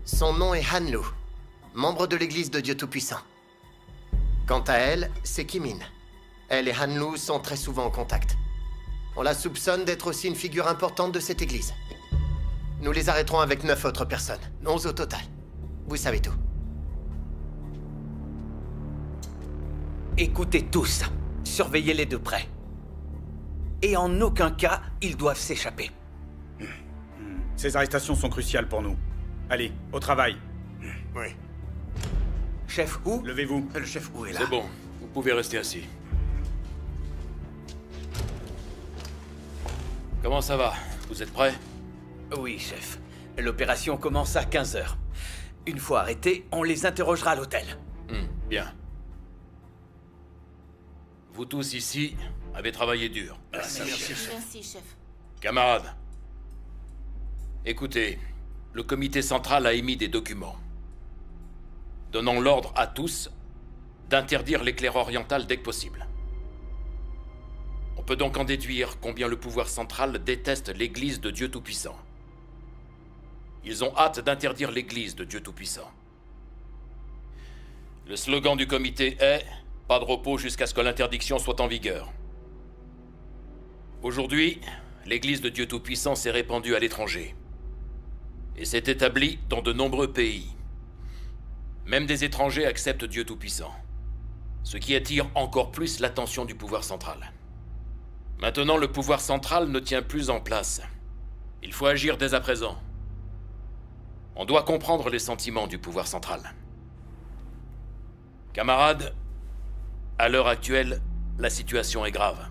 Son nom est Hanlu, membre de l'église de Dieu Tout-Puissant. Quant à elle, c'est Kimin. Elle et Hanlu sont très souvent en contact. On la soupçonne d'être aussi une figure importante de cette église. Nous les arrêterons avec 9 autres personnes, 11 au total. Vous savez tout. Écoutez tous, surveillez-les de près. Et en aucun cas, ils doivent s'échapper. Ces arrestations sont cruciales pour nous. Allez, au travail. Oui. Chef Hu? Levez-vous. Le chef Hu est là. C'est bon, vous pouvez rester assis. Comment ça va? Vous êtes prêts? Oui, chef. L'opération commence à 15h. Une fois arrêtés, on les interrogera à l'hôtel. Bien. Vous tous ici avez travaillé dur. Merci, chef. Camarades, écoutez, le comité central a émis des documents donnant l'ordre à tous d'interdire l'éclair oriental dès que possible. On peut donc en déduire combien le pouvoir central déteste l'Église de Dieu Tout-Puissant. Ils ont hâte d'interdire l'Église de Dieu Tout-Puissant. Le slogan du comité est « Pas de repos jusqu'à ce que l'interdiction soit en vigueur ». Aujourd'hui, l'Église de Dieu Tout-Puissant s'est répandue à l'étranger et s'est établie dans de nombreux pays. Même des étrangers acceptent Dieu Tout-Puissant, ce qui attire encore plus l'attention du pouvoir central. Maintenant, le pouvoir central ne tient plus en place. Il faut agir dès à présent. On doit comprendre les sentiments du pouvoir central. Camarades, à l'heure actuelle, la situation est grave.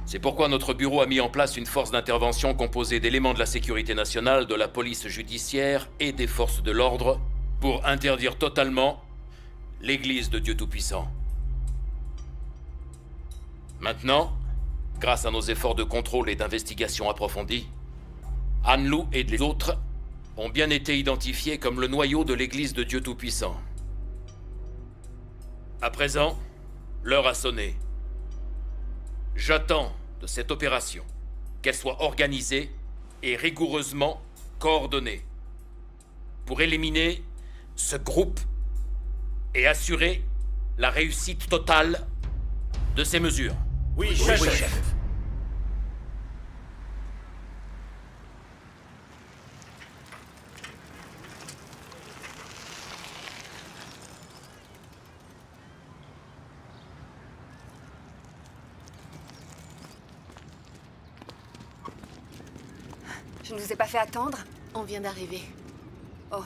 C'est pourquoi notre bureau a mis en place une force d'intervention composée d'éléments de la sécurité nationale, de la police judiciaire et des forces de l'ordre pour interdire totalement l'Église de Dieu Tout-Puissant. Maintenant, grâce à nos efforts de contrôle et d'investigation approfondis, Hanlu et les autres ont bien été identifiés comme le noyau de l'Église de Dieu Tout-Puissant. À présent, l'heure a sonné. J'attends de cette opération qu'elle soit organisée et rigoureusement coordonnée pour éliminer ce groupe et assurer la réussite totale de ces mesures. Oui, chef. Je ne vous ai pas fait attendre? On vient d'arriver. Oh.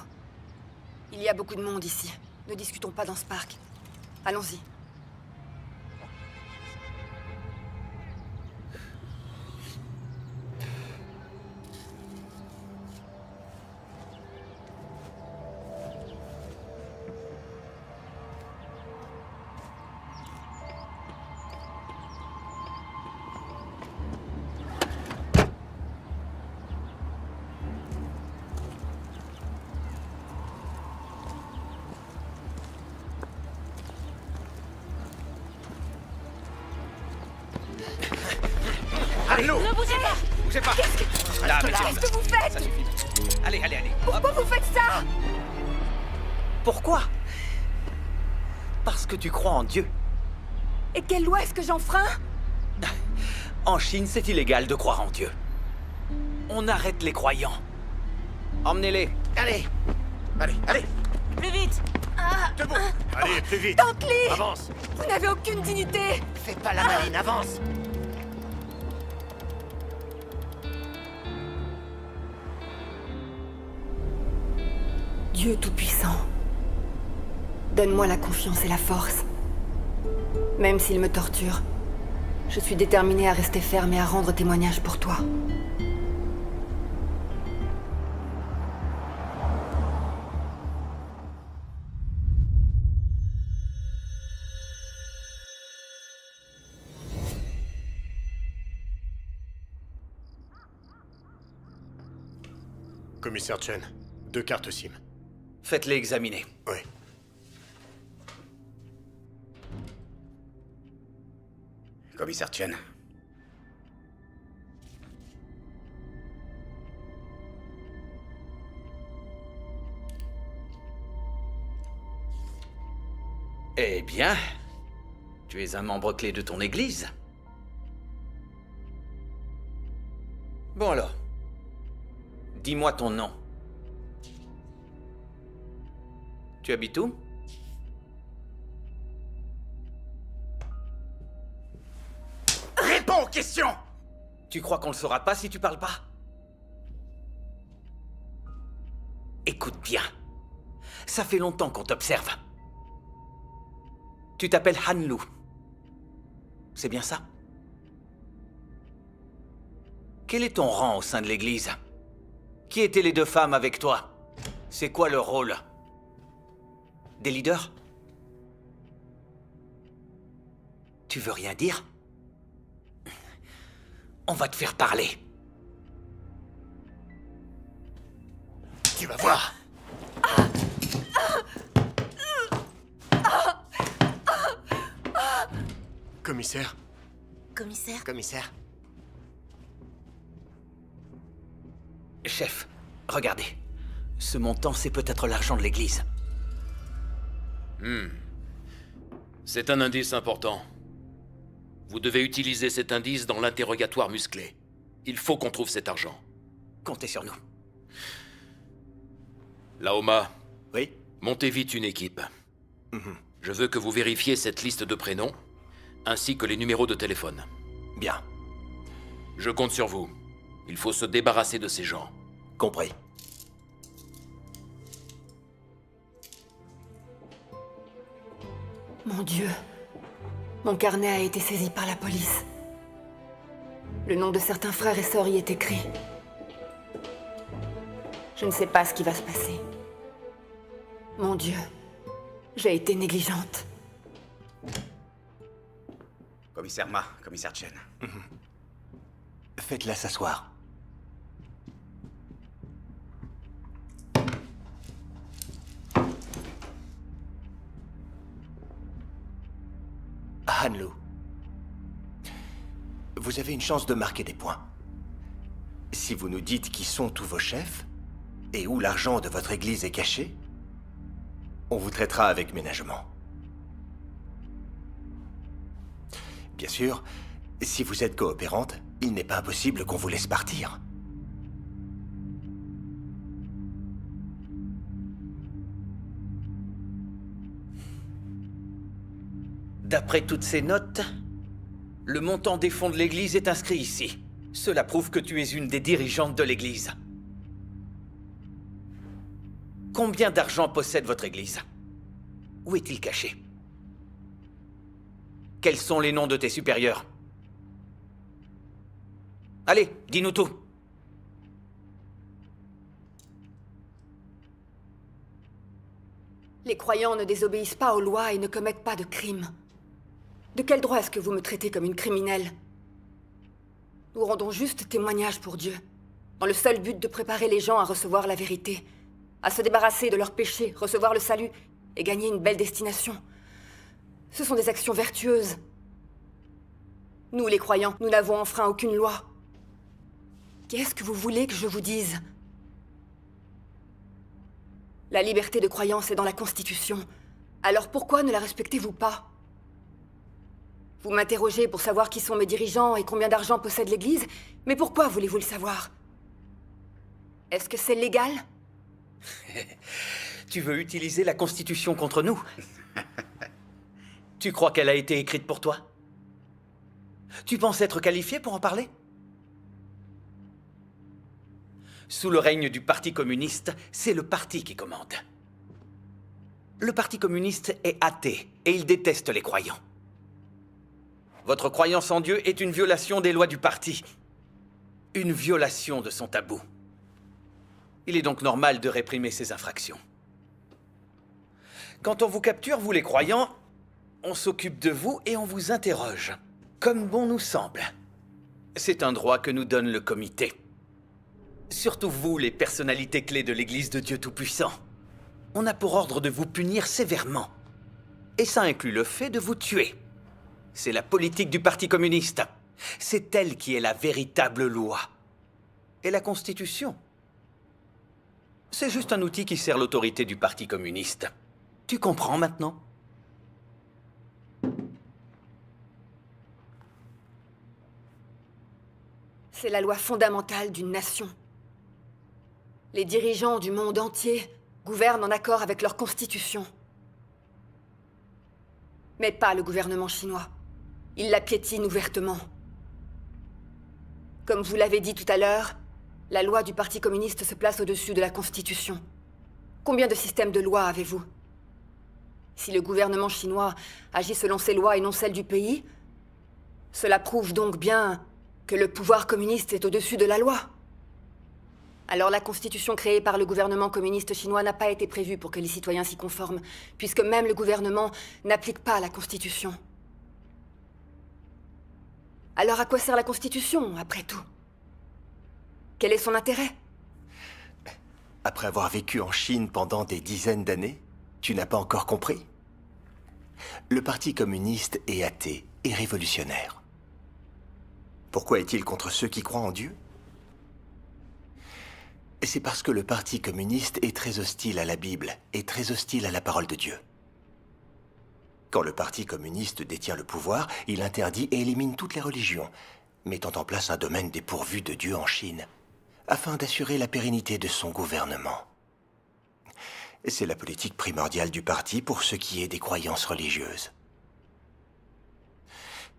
Il y a beaucoup de monde ici. Ne discutons pas dans ce parc. Allons-y. Allô. Ne bougez pas! Bougez pas. Là, Qu'est-ce que vous faites? Ça suffit. Allez. Pourquoi vous faites ça? Pourquoi? Parce que tu crois en Dieu. Et quelle loi est-ce que j'enfreins? En Chine, c'est illégal de croire en Dieu. On arrête les croyants. Emmenez-les. Allez. Plus vite! Debout. Allez, plus vite. Tente-les! Avance. Vous n'avez aucune dignité! Fais pas la maline, avance. Dieu Tout-Puissant, donne-moi la confiance et la force. Même s'il me torture, je suis déterminée à rester ferme et à rendre témoignage pour toi. Commissaire Chen, 2 cartes SIM. Faites-les examiner. Oui. Commissaire Chen. Eh bien, tu es un membre clé de ton église. Bon alors, dis-moi ton nom. Tu habites où? Réponds aux questions! Tu crois qu'on le saura pas si tu parles pas? Écoute bien. Ça fait longtemps qu'on t'observe. Tu t'appelles Han Lu. C'est bien ça? Quel est ton rang au sein de l'église? Qui étaient les deux femmes avec toi? C'est quoi leur rôle? Des leaders? Tu veux rien dire? On va te faire parler. Tu vas voir. Commissaire, Commissaire, commissaire. Chef, regardez. Ce montant, c'est peut-être l'argent de l'église. C'est un indice important. Vous devez utiliser cet indice dans l'interrogatoire musclé. Il faut qu'on trouve cet argent. Comptez sur nous. Laoma, Oui. montez vite une équipe. Je veux que vous vérifiez cette liste de prénoms, ainsi que les numéros de téléphone. Bien. Je compte sur vous. Il faut se débarrasser de ces gens. Compris. Mon Dieu. Mon carnet a été saisi par la police. Le nom de certains frères et sœurs y est écrit. Je ne sais pas ce qui va se passer. Mon Dieu. J'ai été négligente. Commissaire Ma, commissaire Chen. Faites-la s'asseoir. Han Lu. Vous avez une chance de marquer des points. Si vous nous dites qui sont tous vos chefs, et où l'argent de votre église est caché, on vous traitera avec ménagement. Bien sûr, si vous êtes coopérante, il n'est pas impossible qu'on vous laisse partir. D'après toutes ces notes, le montant des fonds de l'église est inscrit ici. Cela prouve que tu es une des dirigeantes de l'église. Combien d'argent possède votre église? Où est-il caché? Quels sont les noms de tes supérieurs? Allez, dis-nous tout. Les croyants ne désobéissent pas aux lois et ne commettent pas de crimes. De quel droit est-ce que vous me traitez comme une criminelle? Nous rendons juste témoignage pour Dieu, dans le seul but de préparer les gens à recevoir la vérité, à se débarrasser de leurs péchés, recevoir le salut et gagner une belle destination. Ce sont des actions vertueuses. Nous, les croyants, nous n'avons enfreint aucune loi. Qu'est-ce que vous voulez que je vous dise? La liberté de croyance est dans la Constitution. Alors pourquoi ne la respectez-vous pas? Vous m'interrogez pour savoir qui sont mes dirigeants et combien d'argent possède l'Église, mais pourquoi voulez-vous le savoir? Est-ce que c'est légal? Tu veux utiliser la Constitution contre nous? Tu crois qu'elle a été écrite pour toi? Tu penses être qualifié pour en parler? Sous le règne du Parti communiste, c'est le parti qui commande. Le Parti communiste est athée et il déteste les croyants. Votre croyance en Dieu est une violation des lois du parti. Une violation de son tabou. Il est donc normal de réprimer ces infractions. Quand on vous capture, vous les croyants, on s'occupe de vous et on vous interroge, comme bon nous semble. C'est un droit que nous donne le comité. Surtout vous, les personnalités clés de l'Église de Dieu Tout-Puissant. On a pour ordre de vous punir sévèrement. Et ça inclut le fait de vous tuer. C'est la politique du Parti communiste. C'est elle qui est la véritable loi. Et la Constitution, c'est juste un outil qui sert l'autorité du Parti communiste. Tu comprends maintenant? C'est la loi fondamentale d'une nation. Les dirigeants du monde entier gouvernent en accord avec leur constitution. Mais pas le gouvernement chinois. Il la piétine ouvertement. Comme vous l'avez dit tout à l'heure, la loi du Parti communiste se place au-dessus de la Constitution. Combien de systèmes de lois avez-vous? Si le gouvernement chinois agit selon ses lois et non celles du pays, cela prouve donc bien que le pouvoir communiste est au-dessus de la loi. Alors la constitution créée par le gouvernement communiste chinois n'a pas été prévue pour que les citoyens s'y conforment, puisque même le gouvernement n'applique pas la constitution. Alors à quoi sert la constitution, après tout? Quel est son intérêt? Après avoir vécu en Chine pendant des dizaines d'années, tu n'as pas encore compris? Le Parti communiste est athée et révolutionnaire. Pourquoi est-il contre ceux qui croient en Dieu? C'est parce que le Parti communiste est très hostile à la Bible et très hostile à la parole de Dieu. Quand le Parti communiste détient le pouvoir, il interdit et élimine toutes les religions, mettant en place un domaine dépourvu de Dieu en Chine, afin d'assurer la pérennité de son gouvernement. C'est la politique primordiale du parti pour ce qui est des croyances religieuses.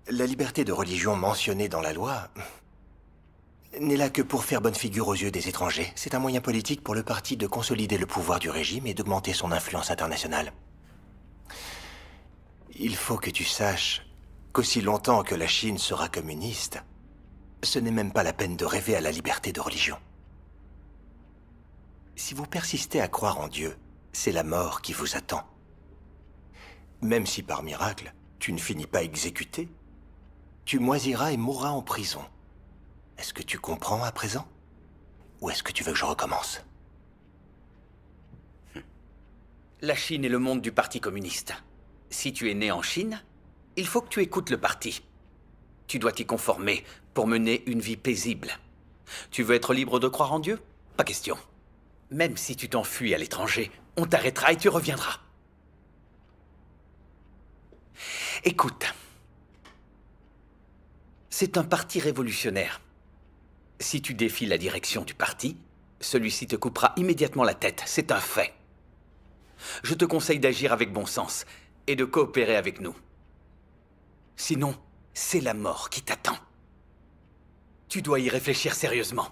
La liberté de religion mentionnée dans la loi n'est là que pour faire bonne figure aux yeux des étrangers. C'est un moyen politique pour le parti de consolider le pouvoir du régime et d'augmenter son influence internationale. Il faut que tu saches qu'aussi longtemps que la Chine sera communiste, ce n'est même pas la peine de rêver à la liberté de religion. Si vous persistez à croire en Dieu, c'est la mort qui vous attend. Même si par miracle, tu ne finis pas exécuté, tu moisiras et mourras en prison. Est-ce que tu comprends à présent? Ou est-ce que tu veux que je recommence? La Chine est le monde du Parti communiste. Si tu es né en Chine, il faut que tu écoutes le parti. Tu dois t'y conformer pour mener une vie paisible. Tu veux être libre de croire en Dieu? Pas question. Même si tu t'enfuis à l'étranger, on t'arrêtera et tu reviendras. Écoute, c'est un parti révolutionnaire. Si tu défies la direction du parti, celui-ci te coupera immédiatement la tête, c'est un fait. Je te conseille d'agir avec bon sens et de coopérer avec nous. Sinon, c'est la mort qui t'attend. Tu dois y réfléchir sérieusement.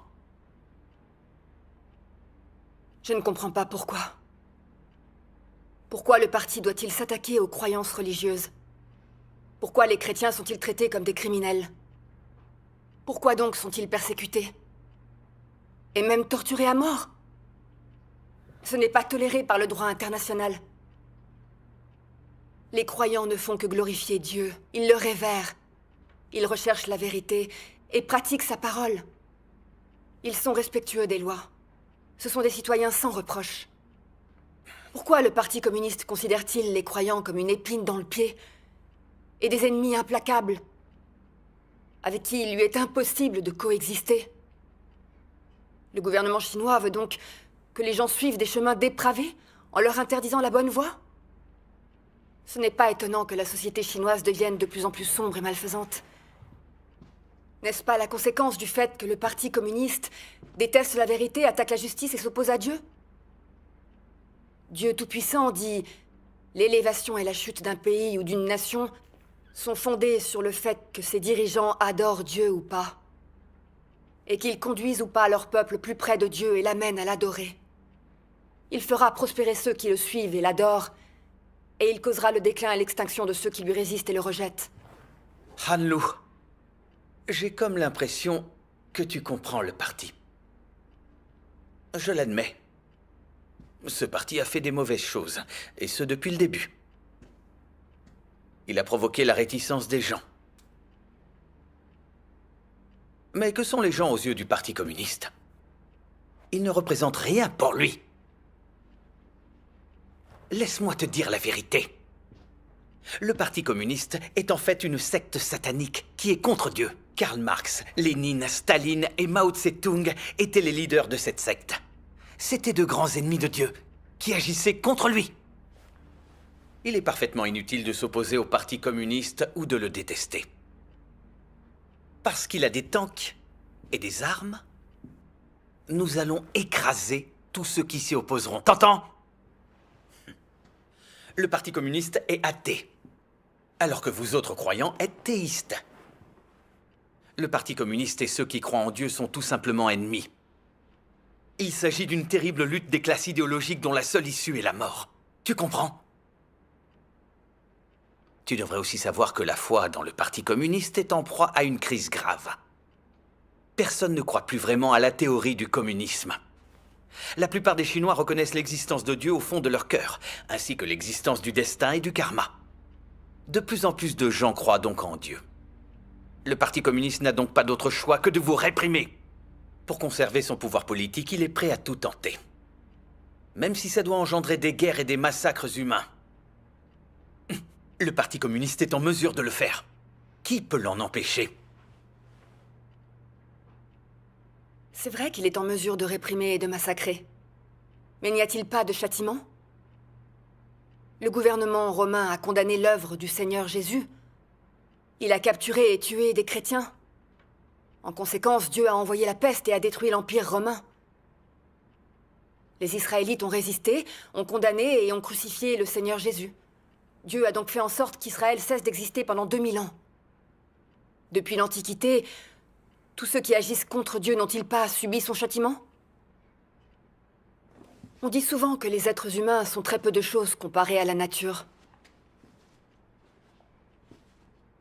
Je ne comprends pas pourquoi. Pourquoi le parti doit-il s'attaquer aux croyances religieuses? Pourquoi les chrétiens sont-ils traités comme des criminels? Pourquoi donc sont-ils persécutés? Et même torturés à mort? Ce n'est pas toléré par le droit international. Les croyants ne font que glorifier Dieu. Ils le révèrent. Ils recherchent la vérité et pratiquent sa parole. Ils sont respectueux des lois. Ce sont des citoyens sans reproche. Pourquoi le Parti communiste considère-t-il les croyants comme une épine dans le pied et des ennemis implacables avec qui il lui est impossible de coexister? Le gouvernement chinois veut donc que les gens suivent des chemins dépravés en leur interdisant la bonne voie? Ce n'est pas étonnant que la société chinoise devienne de plus en plus sombre et malfaisante. N'est-ce pas la conséquence du fait que le Parti communiste déteste la vérité, attaque la justice et s'oppose à Dieu? Dieu Tout-Puissant dit « L'élévation et la chute d'un pays ou d'une nation sont fondées sur le fait que ses dirigeants adorent Dieu ou pas, et qu'ils conduisent ou pas leur peuple plus près de Dieu et l'amènent à l'adorer. Il fera prospérer ceux qui le suivent et l'adorent, et il causera le déclin et l'extinction de ceux qui lui résistent et le rejettent. » Han Lu, j'ai comme l'impression que tu comprends le parti. Je l'admets. Ce parti a fait des mauvaises choses, et ce depuis le début. Il a provoqué la réticence des gens. Mais que sont les gens aux yeux du Parti communiste? Ils ne représentent rien pour lui. Laisse-moi te dire la vérité. Le Parti communiste est en fait une secte satanique qui est contre Dieu. Karl Marx, Lénine, Staline et Mao Tse-tung étaient les leaders de cette secte. C'étaient de grands ennemis de Dieu qui agissaient contre lui. Il est parfaitement inutile de s'opposer au Parti communiste ou de le détester. Parce qu'il a des tanks, et des armes, nous allons écraser tous ceux qui s'y opposeront. T'entends? Le Parti communiste est athée, alors que vous autres croyants êtes théistes. Le Parti communiste et ceux qui croient en Dieu sont tout simplement ennemis. Il s'agit d'une terrible lutte des classes idéologiques dont la seule issue est la mort. Tu comprends? Tu devrais aussi savoir que la foi dans le Parti communiste est en proie à une crise grave. Personne ne croit plus vraiment à la théorie du communisme. La plupart des Chinois reconnaissent l'existence de Dieu au fond de leur cœur, ainsi que l'existence du destin et du karma. De plus en plus de gens croient donc en Dieu. Le Parti communiste n'a donc pas d'autre choix que de vous réprimer. Pour conserver son pouvoir politique, il est prêt à tout tenter. Même si ça doit engendrer des guerres et des massacres humains. Le Parti communiste est en mesure de le faire. Qui peut l'en empêcher? C'est vrai qu'il est en mesure de réprimer et de massacrer. Mais n'y a-t-il pas de châtiment? Le gouvernement romain a condamné l'œuvre du Seigneur Jésus. Il a capturé et tué des chrétiens. En conséquence, Dieu a envoyé la peste et a détruit l'Empire romain. Les Israélites ont résisté, ont condamné et ont crucifié le Seigneur Jésus. Dieu a donc fait en sorte qu'Israël cesse d'exister pendant 2000 ans. Depuis l'Antiquité, tous ceux qui agissent contre Dieu n'ont-ils pas subi son châtiment? On dit souvent que les êtres humains sont très peu de choses comparés à la nature.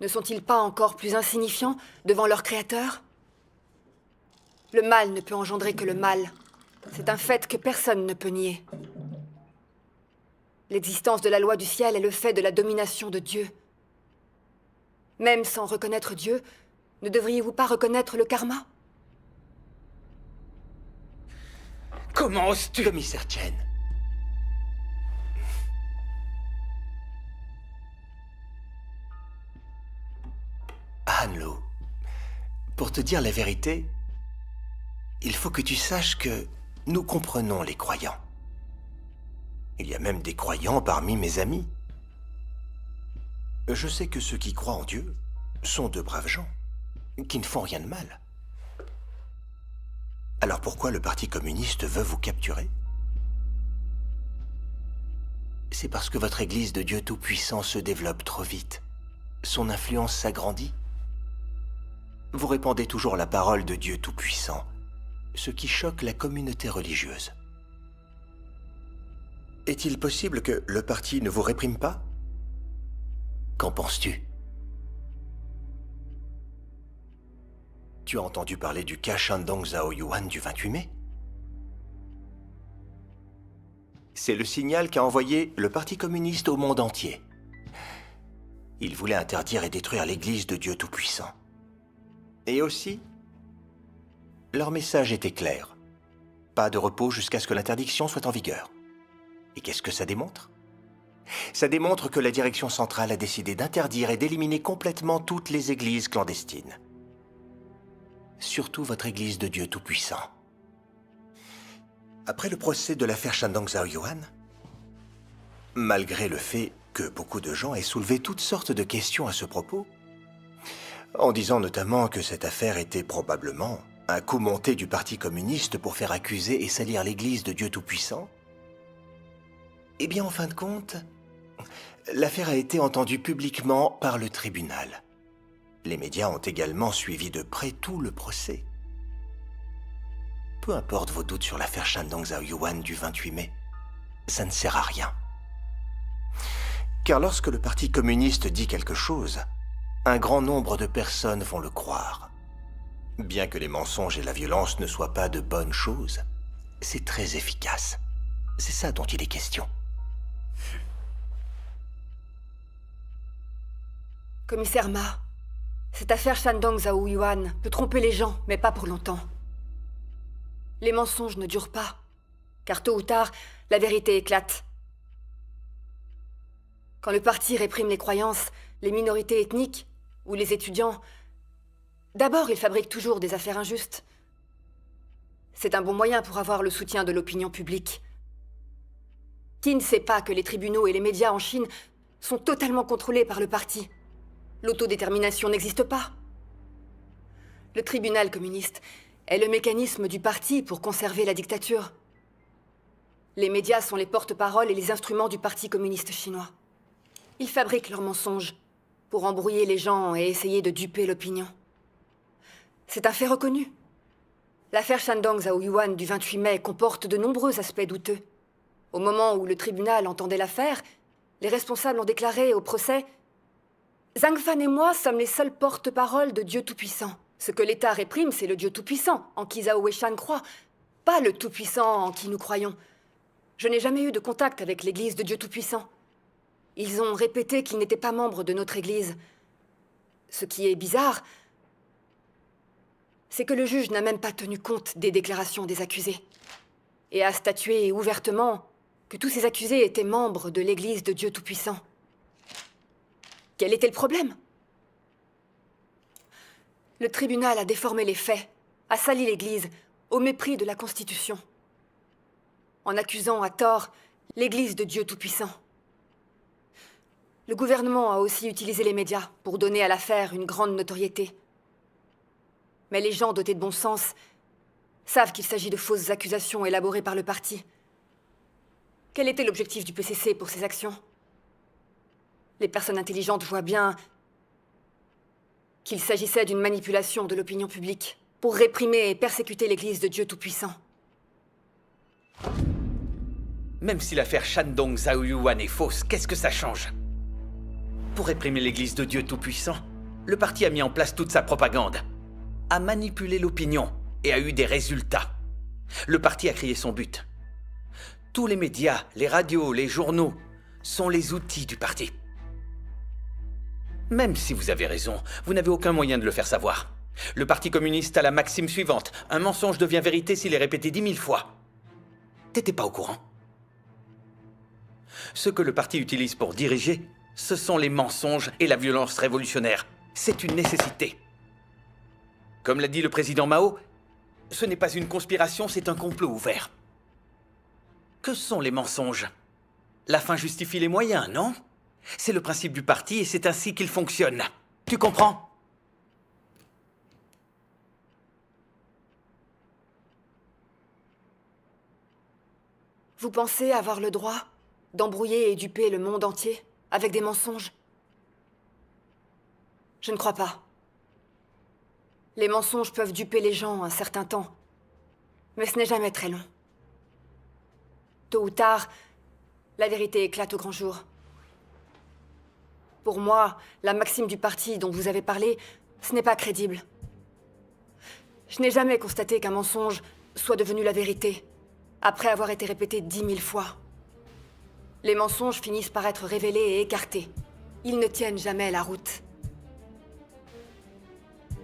Ne sont-ils pas encore plus insignifiants devant leur Créateur? Le mal ne peut engendrer que le mal. C'est un fait que personne ne peut nier. L'existence de la loi du ciel est le fait de la domination de Dieu. Même sans reconnaître Dieu, ne devriez-vous pas reconnaître le karma? Comment oses-tu? Commissaire Chen. Hanlo, pour te dire la vérité, il faut que tu saches que nous comprenons les croyants. Il y a même des croyants parmi mes amis. Je sais que ceux qui croient en Dieu sont de braves gens, qui ne font rien de mal. Alors pourquoi le Parti communiste veut vous capturer? C'est parce que votre Église de Dieu Tout-Puissant se développe trop vite. Son influence s'agrandit. Vous répandez toujours la parole de Dieu Tout-Puissant, ce qui choque la communauté religieuse. Est-il possible que le parti ne vous réprime pas? Qu'en penses-tu? Tu as entendu parler du cas Shandong Zhao Yuan du 28 mai? C'est le signal qu'a envoyé le Parti communiste au monde entier. Il voulait interdire et détruire l'Église de Dieu Tout-Puissant. Et aussi, leur message était clair. Pas de repos jusqu'à ce que l'interdiction soit en vigueur. Et qu'est-ce que ça démontre? Ça démontre que la direction centrale a décidé d'interdire et d'éliminer complètement toutes les églises clandestines. Surtout votre Église de Dieu Tout-Puissant. Après le procès de l'affaire Shandong Zhao Yuan, malgré le fait que beaucoup de gens aient soulevé toutes sortes de questions à ce propos, en disant notamment que cette affaire était probablement un coup monté du Parti communiste pour faire accuser et salir l'Église de Dieu Tout-Puissant, eh bien, en fin de compte, l'affaire a été entendue publiquement par le tribunal. Les médias ont également suivi de près tout le procès. Peu importe vos doutes sur l'affaire Shandong Zhao Yuan du 28 mai, ça ne sert à rien. Car lorsque le Parti communiste dit quelque chose, un grand nombre de personnes vont le croire. Bien que les mensonges et la violence ne soient pas de bonnes choses, c'est très efficace. C'est ça dont il est question. Commissaire Ma, cette affaire Shandong Zhao Yuan peut tromper les gens, mais pas pour longtemps. Les mensonges ne durent pas, car tôt ou tard, la vérité éclate. Quand le parti réprime les croyances, les minorités ethniques ou les étudiants, d'abord il fabrique toujours des affaires injustes. C'est un bon moyen pour avoir le soutien de l'opinion publique. Qui ne sait pas que les tribunaux et les médias en Chine sont totalement contrôlés par le parti? L'autodétermination n'existe pas. Le tribunal communiste est le mécanisme du parti pour conserver la dictature. Les médias sont les porte-paroles et les instruments du Parti communiste chinois. Ils fabriquent leurs mensonges pour embrouiller les gens et essayer de duper l'opinion. C'est un fait reconnu. L'affaire Shandong Zhaoyuan du 28 mai comporte de nombreux aspects douteux. Au moment où le tribunal entendait l'affaire, les responsables ont déclaré au procès « Zhang Fan et moi sommes les seuls porte-paroles de Dieu Tout-Puissant. Ce que l'État réprime, c'est le Dieu Tout-Puissant, en qui Zhao Weishan croit, pas le Tout-Puissant en qui nous croyons. Je n'ai jamais eu de contact avec l'Église de Dieu Tout-Puissant. Ils ont répété qu'ils n'étaient pas membres de notre Église. Ce qui est bizarre, c'est que le juge n'a même pas tenu compte des déclarations des accusés et a statué ouvertement que tous ces accusés étaient membres de l'Église de Dieu Tout-Puissant. Quel était le problème? Le tribunal a déformé les faits, a sali l'Église, au mépris de la Constitution, en accusant à tort l'Église de Dieu Tout-Puissant. Le gouvernement a aussi utilisé les médias pour donner à l'affaire une grande notoriété. Mais les gens dotés de bon sens savent qu'il s'agit de fausses accusations élaborées par le parti. Quel était l'objectif du PCC pour ces actions? Les personnes intelligentes voient bien qu'il s'agissait d'une manipulation de l'opinion publique pour réprimer et persécuter l'Église de Dieu Tout-Puissant. Même si l'affaire Shandong Zhaoyuan est fausse, qu'est-ce que ça change? Pour réprimer l'Église de Dieu Tout-Puissant, le parti a mis en place toute sa propagande, a manipulé l'opinion et a eu des résultats. Le parti a crié son but. Tous les médias, les radios, les journaux sont les outils du parti. Même si vous avez raison, vous n'avez aucun moyen de le faire savoir. Le Parti communiste a la maxime suivante. Un mensonge devient vérité s'il est répété 10 000 fois. T'étais pas au courant? Ce que le parti utilise pour diriger, ce sont les mensonges et la violence révolutionnaire. C'est une nécessité. Comme l'a dit le président Mao, ce n'est pas une conspiration, c'est un complot ouvert. Que sont les mensonges? La fin justifie les moyens, non? C'est le principe du parti et c'est ainsi qu'il fonctionne. Tu comprends? Vous pensez avoir le droit d'embrouiller et duper le monde entier avec des mensonges? Je ne crois pas. Les mensonges peuvent duper les gens un certain temps, mais ce n'est jamais très long. Tôt ou tard, la vérité éclate au grand jour. Pour moi, la maxime du parti dont vous avez parlé, ce n'est pas crédible. Je n'ai jamais constaté qu'un mensonge soit devenu la vérité, après avoir été répété 10 000 fois. Les mensonges finissent par être révélés et écartés. Ils ne tiennent jamais la route.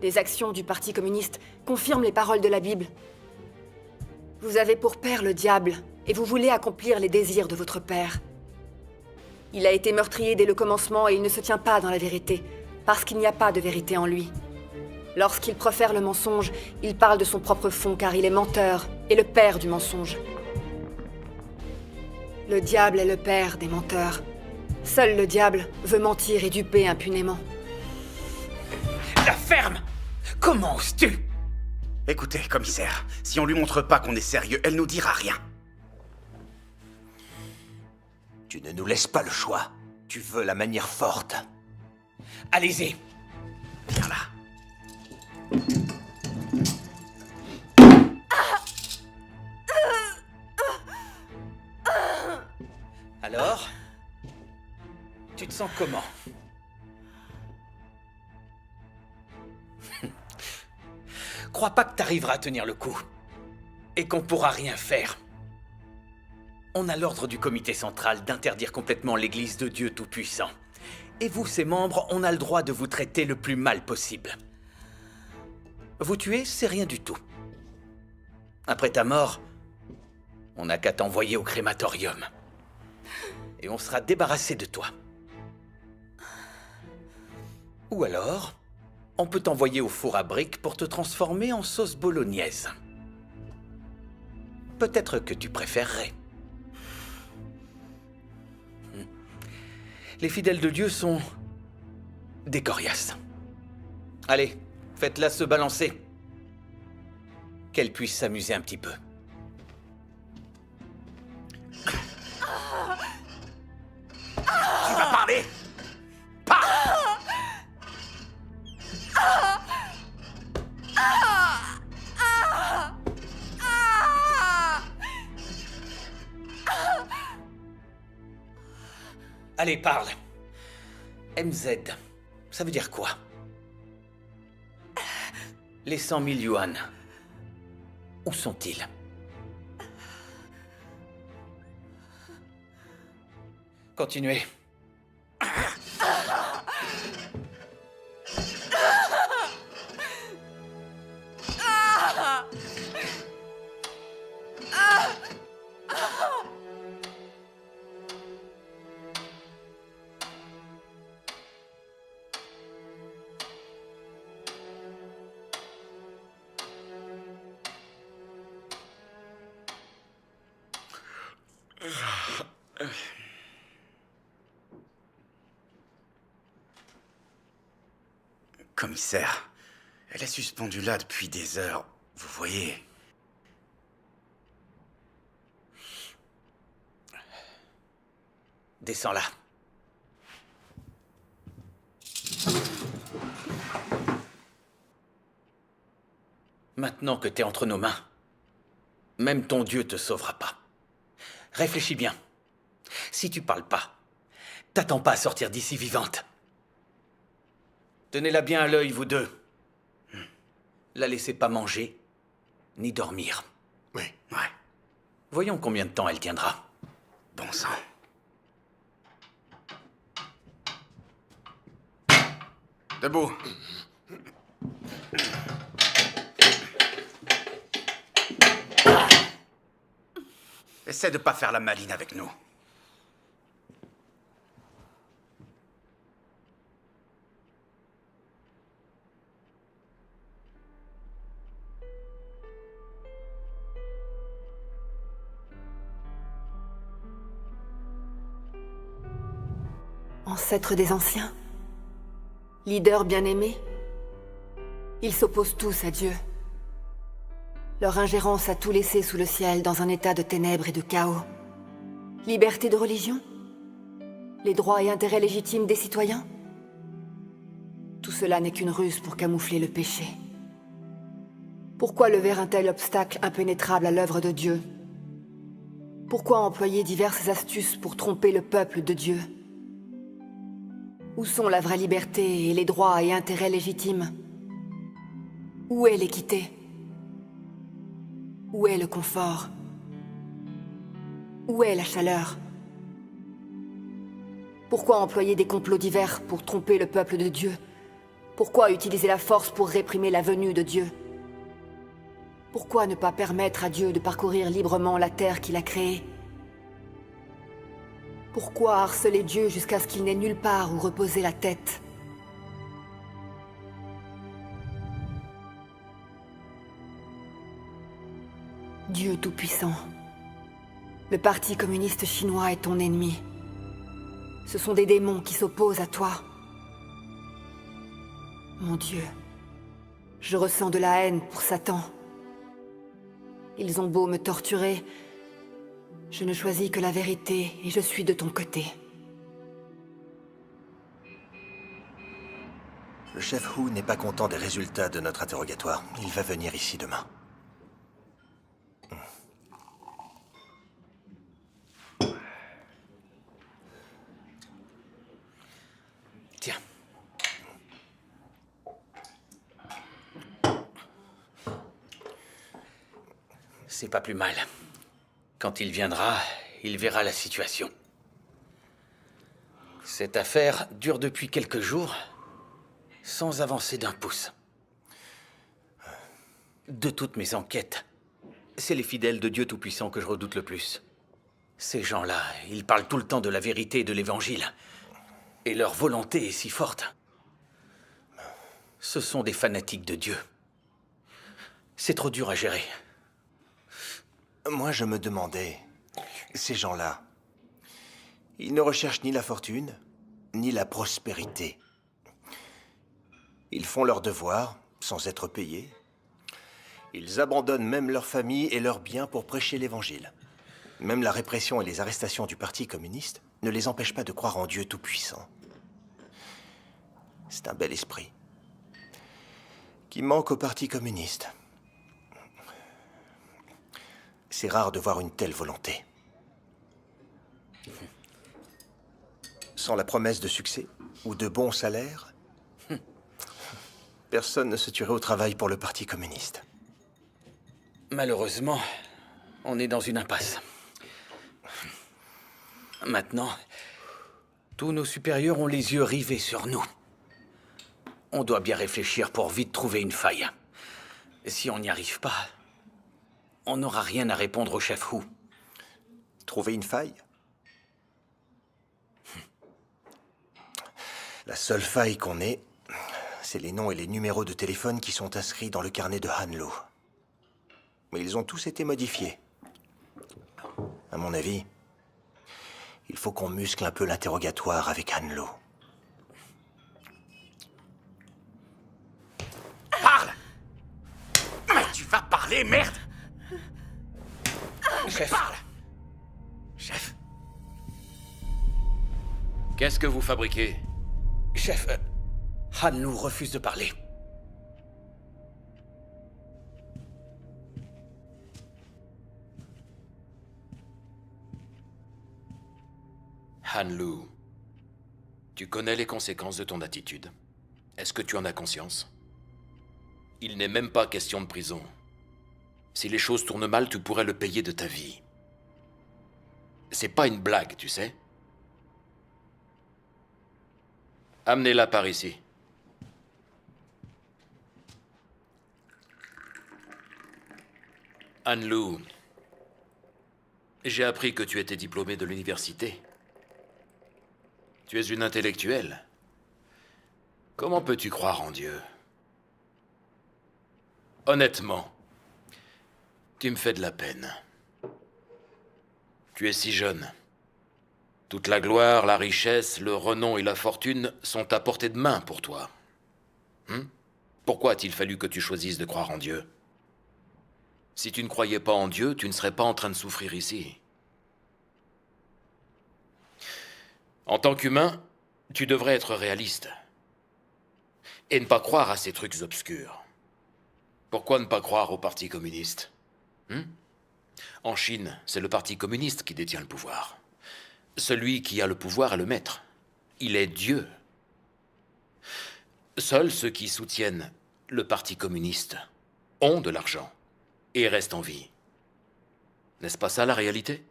Les actions du Parti communiste confirment les paroles de la Bible. Vous avez pour père le diable, et vous voulez accomplir les désirs de votre père. Il a été meurtrier dès le commencement et il ne se tient pas dans la vérité, parce qu'il n'y a pas de vérité en lui. Lorsqu'il profère le mensonge, il parle de son propre fond car il est menteur et le père du mensonge. Le diable est le père des menteurs. Seul le diable veut mentir et duper impunément. La ferme! Comment oses-tu? Écoutez, commissaire, si on lui montre pas qu'on est sérieux, elle nous dira rien. Tu ne nous laisses pas le choix. Tu veux la manière forte. Allez-y! Viens là. Alors? Tu te sens comment? Crois pas que t'arriveras à tenir le coup. Et qu'on pourra rien faire. On a l'ordre du comité central d'interdire complètement l'Église de Dieu Tout-Puissant. Et vous, ses membres, on a le droit de vous traiter le plus mal possible. Vous tuer, c'est rien du tout. Après ta mort, on n'a qu'à t'envoyer au crématorium. Et on sera débarrassé de toi. Ou alors, on peut t'envoyer au four à briques pour te transformer en sauce bolognaise. Peut-être que tu préférerais. Les fidèles de Dieu sont des coriaces. Allez, faites-la se balancer. qu'elle puisse s'amuser un petit peu. Tu vas parler? Parle! Allez, parle. MZ, ça veut dire quoi? Les 100 000 yuan, où sont-ils? Continuez. Commissaire, elle est suspendue là depuis des heures. Vous voyez. Descends là. Maintenant que t'es entre nos mains, même ton Dieu te sauvera pas. Réfléchis bien. Si tu parles pas, t'attends pas à sortir d'ici vivante. Tenez-la bien à l'œil, vous deux. La laissez pas manger, ni dormir. Oui. Ouais, Voyons combien de temps elle tiendra. bon sang. Debout. Essaie de pas faire la maline avec nous. Ancêtres des anciens, leaders bien-aimés, ils s'opposent tous à Dieu. Leur ingérence a tout laissé sous le ciel dans un état de ténèbres et de chaos. Liberté de religion? Les droits et intérêts légitimes des citoyens? Tout cela n'est qu'une ruse pour camoufler le péché. Pourquoi lever un tel obstacle impénétrable à l'œuvre de Dieu? Pourquoi employer diverses astuces pour tromper le peuple de Dieu? Où sont la vraie liberté et les droits et intérêts légitimes? Où est l'équité? Où est le confort? Où est la chaleur? Pourquoi employer des complots divers pour tromper le peuple de Dieu? Pourquoi utiliser la force pour réprimer la venue de Dieu? Pourquoi ne pas permettre à Dieu de parcourir librement la terre qu'il a créée? Pourquoi harceler Dieu jusqu'à ce qu'il n'ait nulle part où reposer la tête? Dieu Tout-Puissant, le Parti communiste chinois est ton ennemi. Ce sont des démons qui s'opposent à toi. Mon Dieu, je ressens de la haine pour Satan. Ils ont beau me torturer, je ne choisis que la vérité et je suis de ton côté. Le chef Hu n'est pas content des résultats de notre interrogatoire. Il va venir ici demain. Tiens. C'est pas plus mal. Quand il viendra, il verra la situation. Cette affaire dure depuis quelques jours, sans avancer d'un pouce. De toutes mes enquêtes, c'est les fidèles de Dieu Tout-Puissant que je redoute le plus. Ces gens-là, ils parlent tout le temps de la vérité et de l'Évangile. Et leur volonté est si forte. Ce sont des fanatiques de Dieu. C'est trop dur à gérer. Moi, je me demandais, ces gens-là, ils ne recherchent ni la fortune, ni la prospérité. Ils font leur devoir, sans être payés. Ils abandonnent même leur famille et leurs biens pour prêcher l'Évangile. Même la répression et les arrestations du Parti communiste ne les empêchent pas de croire en Dieu Tout-Puissant. C'est un bel esprit qui manque au Parti communiste. C'est rare de voir une telle volonté. Sans la promesse de succès ou de bons salaires, personne ne se tuerait au travail pour le Parti communiste. Malheureusement, on est dans une impasse. Maintenant, tous nos supérieurs ont les yeux rivés sur nous. On doit bien réfléchir pour vite trouver une faille. Et si on n'y arrive pas, on n'aura rien à répondre au chef Hu. Trouver une faille? La seule faille qu'on ait, c'est les noms et les numéros de téléphone qui sont inscrits dans le carnet de Han Lu. Mais ils ont tous été modifiés. À mon avis, il faut qu'on muscle un peu l'interrogatoire avec Han Lu. Parle! Mais tu vas parler, merde! Chef! Parle! Chef! Qu'est-ce que vous fabriquez? Chef, Han Lu refuse de parler. Han Lu, tu connais les conséquences de ton attitude. Est-ce que tu en as conscience? Il n'est même pas question de prison. Si les choses tournent mal, tu pourrais le payer de ta vie. C'est pas une blague, tu sais. Amenez-la par ici. Han Lu, j'ai appris que tu étais diplômée de l'université. Tu es une intellectuelle. Comment peux-tu croire en Dieu? Honnêtement, tu me fais de la peine. Tu es si jeune. Toute la gloire, la richesse, le renom et la fortune sont à portée de main pour toi. Pourquoi a-t-il fallu que tu choisisses de croire en Dieu? Si tu ne croyais pas en Dieu, tu ne serais pas en train de souffrir ici. En tant qu'humain, tu devrais être réaliste. Et ne pas croire à ces trucs obscurs. Pourquoi ne pas croire au Parti communiste? En Chine, c'est le Parti communiste qui détient le pouvoir. Celui qui a le pouvoir est le maître. Il est Dieu. Seuls ceux qui soutiennent le Parti communiste ont de l'argent et restent en vie. N'est-ce pas ça la réalité?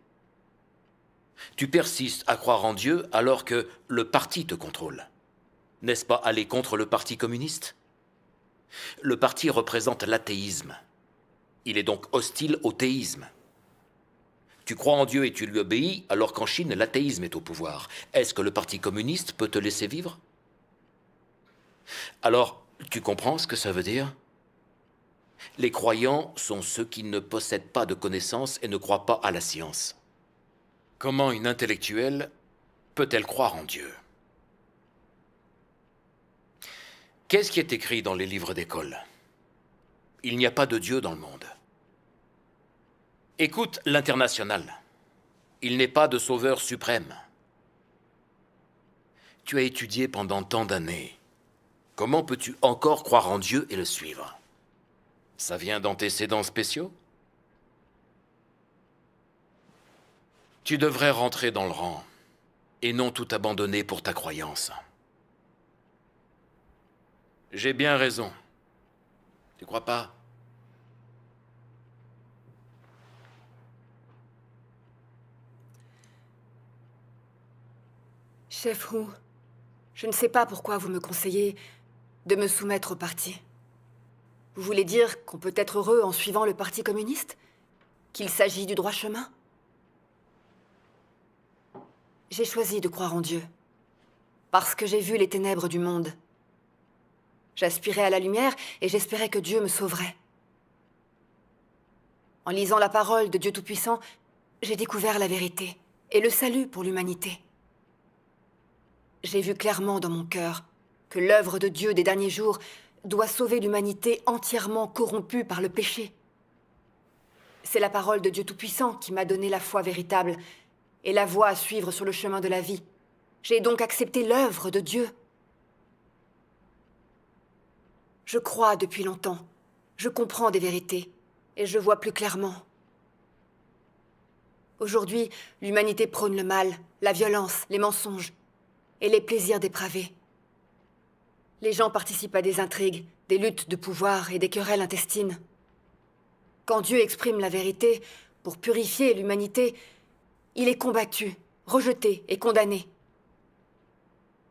Tu persistes à croire en Dieu alors que le parti te contrôle. N'est-ce pas aller contre le Parti communiste? Le parti représente l'athéisme. Il est donc hostile au théisme. Tu crois en Dieu et tu lui obéis, alors qu'en Chine, l'athéisme est au pouvoir. Est-ce que le Parti communiste peut te laisser vivre? Alors, tu comprends ce que ça veut dire? Les croyants sont ceux qui ne possèdent pas de connaissances et ne croient pas à la science. Comment une intellectuelle peut-elle croire en Dieu? Qu'est-ce qui est écrit dans les livres d'école? Il n'y a pas de Dieu dans le monde. Écoute l'International. Il n'est pas de sauveur suprême. Tu as étudié pendant tant d'années. Comment peux-tu encore croire en Dieu et le suivre? Ça vient d'antécédents spéciaux? Tu devrais rentrer dans le rang et non tout abandonner pour ta croyance. J'ai bien raison. Tu crois pas? Chef Hu, je ne sais pas pourquoi vous me conseillez de me soumettre au parti. Vous voulez dire qu'on peut être heureux en suivant le Parti communiste? Qu'il s'agit du droit chemin? J'ai choisi de croire en Dieu, parce que j'ai vu les ténèbres du monde. J'aspirais à la lumière et j'espérais que Dieu me sauverait. En lisant la parole de Dieu Tout-Puissant, j'ai découvert la vérité et le salut pour l'humanité. J'ai vu clairement dans mon cœur que l'œuvre de Dieu des derniers jours doit sauver l'humanité entièrement corrompue par le péché. C'est la parole de Dieu Tout-Puissant qui m'a donné la foi véritable et la voie à suivre sur le chemin de la vie. J'ai donc accepté l'œuvre de Dieu. Je crois depuis longtemps. Je comprends des vérités et je vois plus clairement. Aujourd'hui, l'humanité prône le mal, la violence, les mensonges et les plaisirs dépravés. Les gens participent à des intrigues, des luttes de pouvoir et des querelles intestines. Quand Dieu exprime la vérité, pour purifier l'humanité, il est combattu, rejeté et condamné.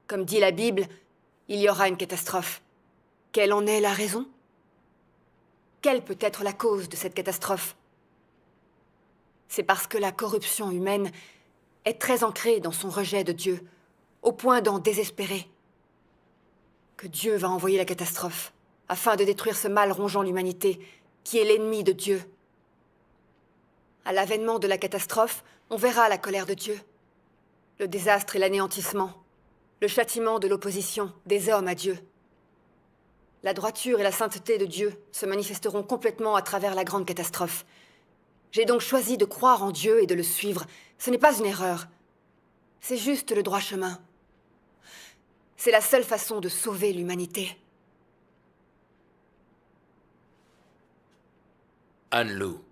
Comme dit la Bible, il y aura une catastrophe. Quelle en est la raison? Quelle peut être la cause de cette catastrophe? C'est parce que la corruption humaine est très ancrée dans son rejet de Dieu, au point d'en désespérer, que Dieu va envoyer la catastrophe, afin de détruire ce mal rongeant l'humanité, qui est l'ennemi de Dieu. À l'avènement de la catastrophe, on verra la colère de Dieu, le désastre et l'anéantissement, le châtiment de l'opposition des hommes à Dieu. La droiture et la sainteté de Dieu se manifesteront complètement à travers la grande catastrophe. J'ai donc choisi de croire en Dieu et de le suivre. Ce n'est pas une erreur. C'est juste le droit chemin. C'est la seule façon de sauver l'humanité. Anne-Lou,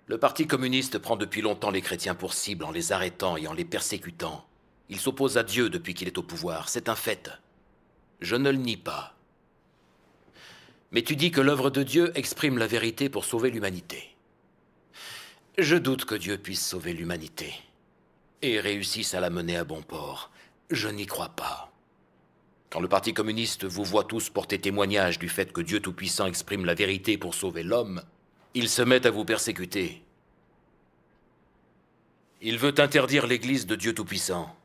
le Parti communiste prend depuis longtemps les chrétiens pour cible en les arrêtant et en les persécutant. Il s'oppose à Dieu depuis qu'il est au pouvoir, c'est un fait. Je ne le nie pas. Mais tu dis que l'œuvre de Dieu exprime la vérité pour sauver l'humanité. Je doute que Dieu puisse sauver l'humanité et réussisse à la mener à bon port. Je n'y crois pas. Quand le Parti communiste vous voit tous porter témoignage du fait que Dieu Tout-Puissant exprime la vérité pour sauver l'homme, il se met à vous persécuter. Il veut interdire l'Église de Dieu Tout-Puissant.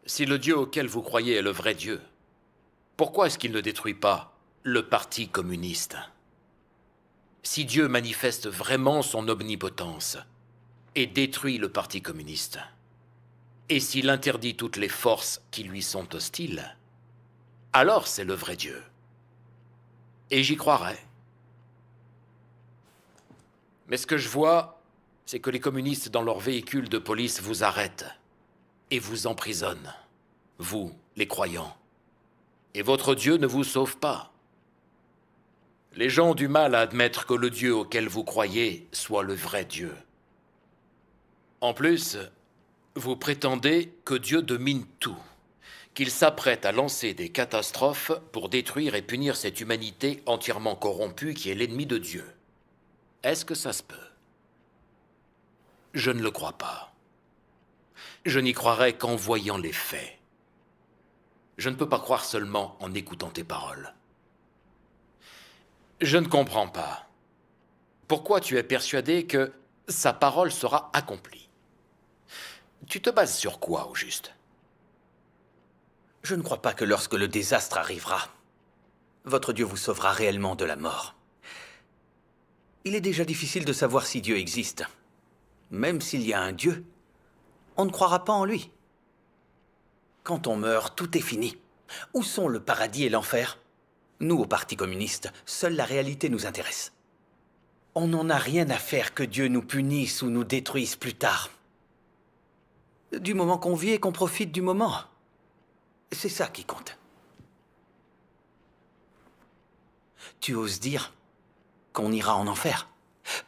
Si le Dieu auquel vous croyez est le vrai Dieu, pourquoi est-ce qu'il ne détruit pas le Parti communiste? Si Dieu manifeste vraiment son omnipotence et détruit le Parti communiste, et s'il interdit toutes les forces qui lui sont hostiles, alors c'est le vrai Dieu. Et j'y croirais. Mais ce que je vois, c'est que les communistes dans leurs véhicules de police vous arrêtent et vous emprisonnent, vous, les croyants. Et votre Dieu ne vous sauve pas. Les gens ont du mal à admettre que le Dieu auquel vous croyez soit le vrai Dieu. En plus, vous prétendez que Dieu domine tout, qu'il s'apprête à lancer des catastrophes pour détruire et punir cette humanité entièrement corrompue qui est l'ennemi de Dieu. Est-ce que ça se peut? Je ne le crois pas. Je n'y croirais qu'en voyant les faits. Je ne peux pas croire seulement en écoutant tes paroles. Je ne comprends pas. Pourquoi tu es persuadé que sa parole sera accomplie? Tu te bases sur quoi, au juste? Je ne crois pas que lorsque le désastre arrivera, votre Dieu vous sauvera réellement de la mort. Il est déjà difficile de savoir si Dieu existe. Même s'il y a un Dieu, on ne croira pas en lui. Quand on meurt, tout est fini. Où sont le paradis et l'enfer? Nous, au Parti communiste, seule la réalité nous intéresse. On n'en a rien à faire que Dieu nous punisse ou nous détruise plus tard. Du moment qu'on vit et qu'on profite du moment. C'est ça qui compte. Tu oses dire qu'on ira en enfer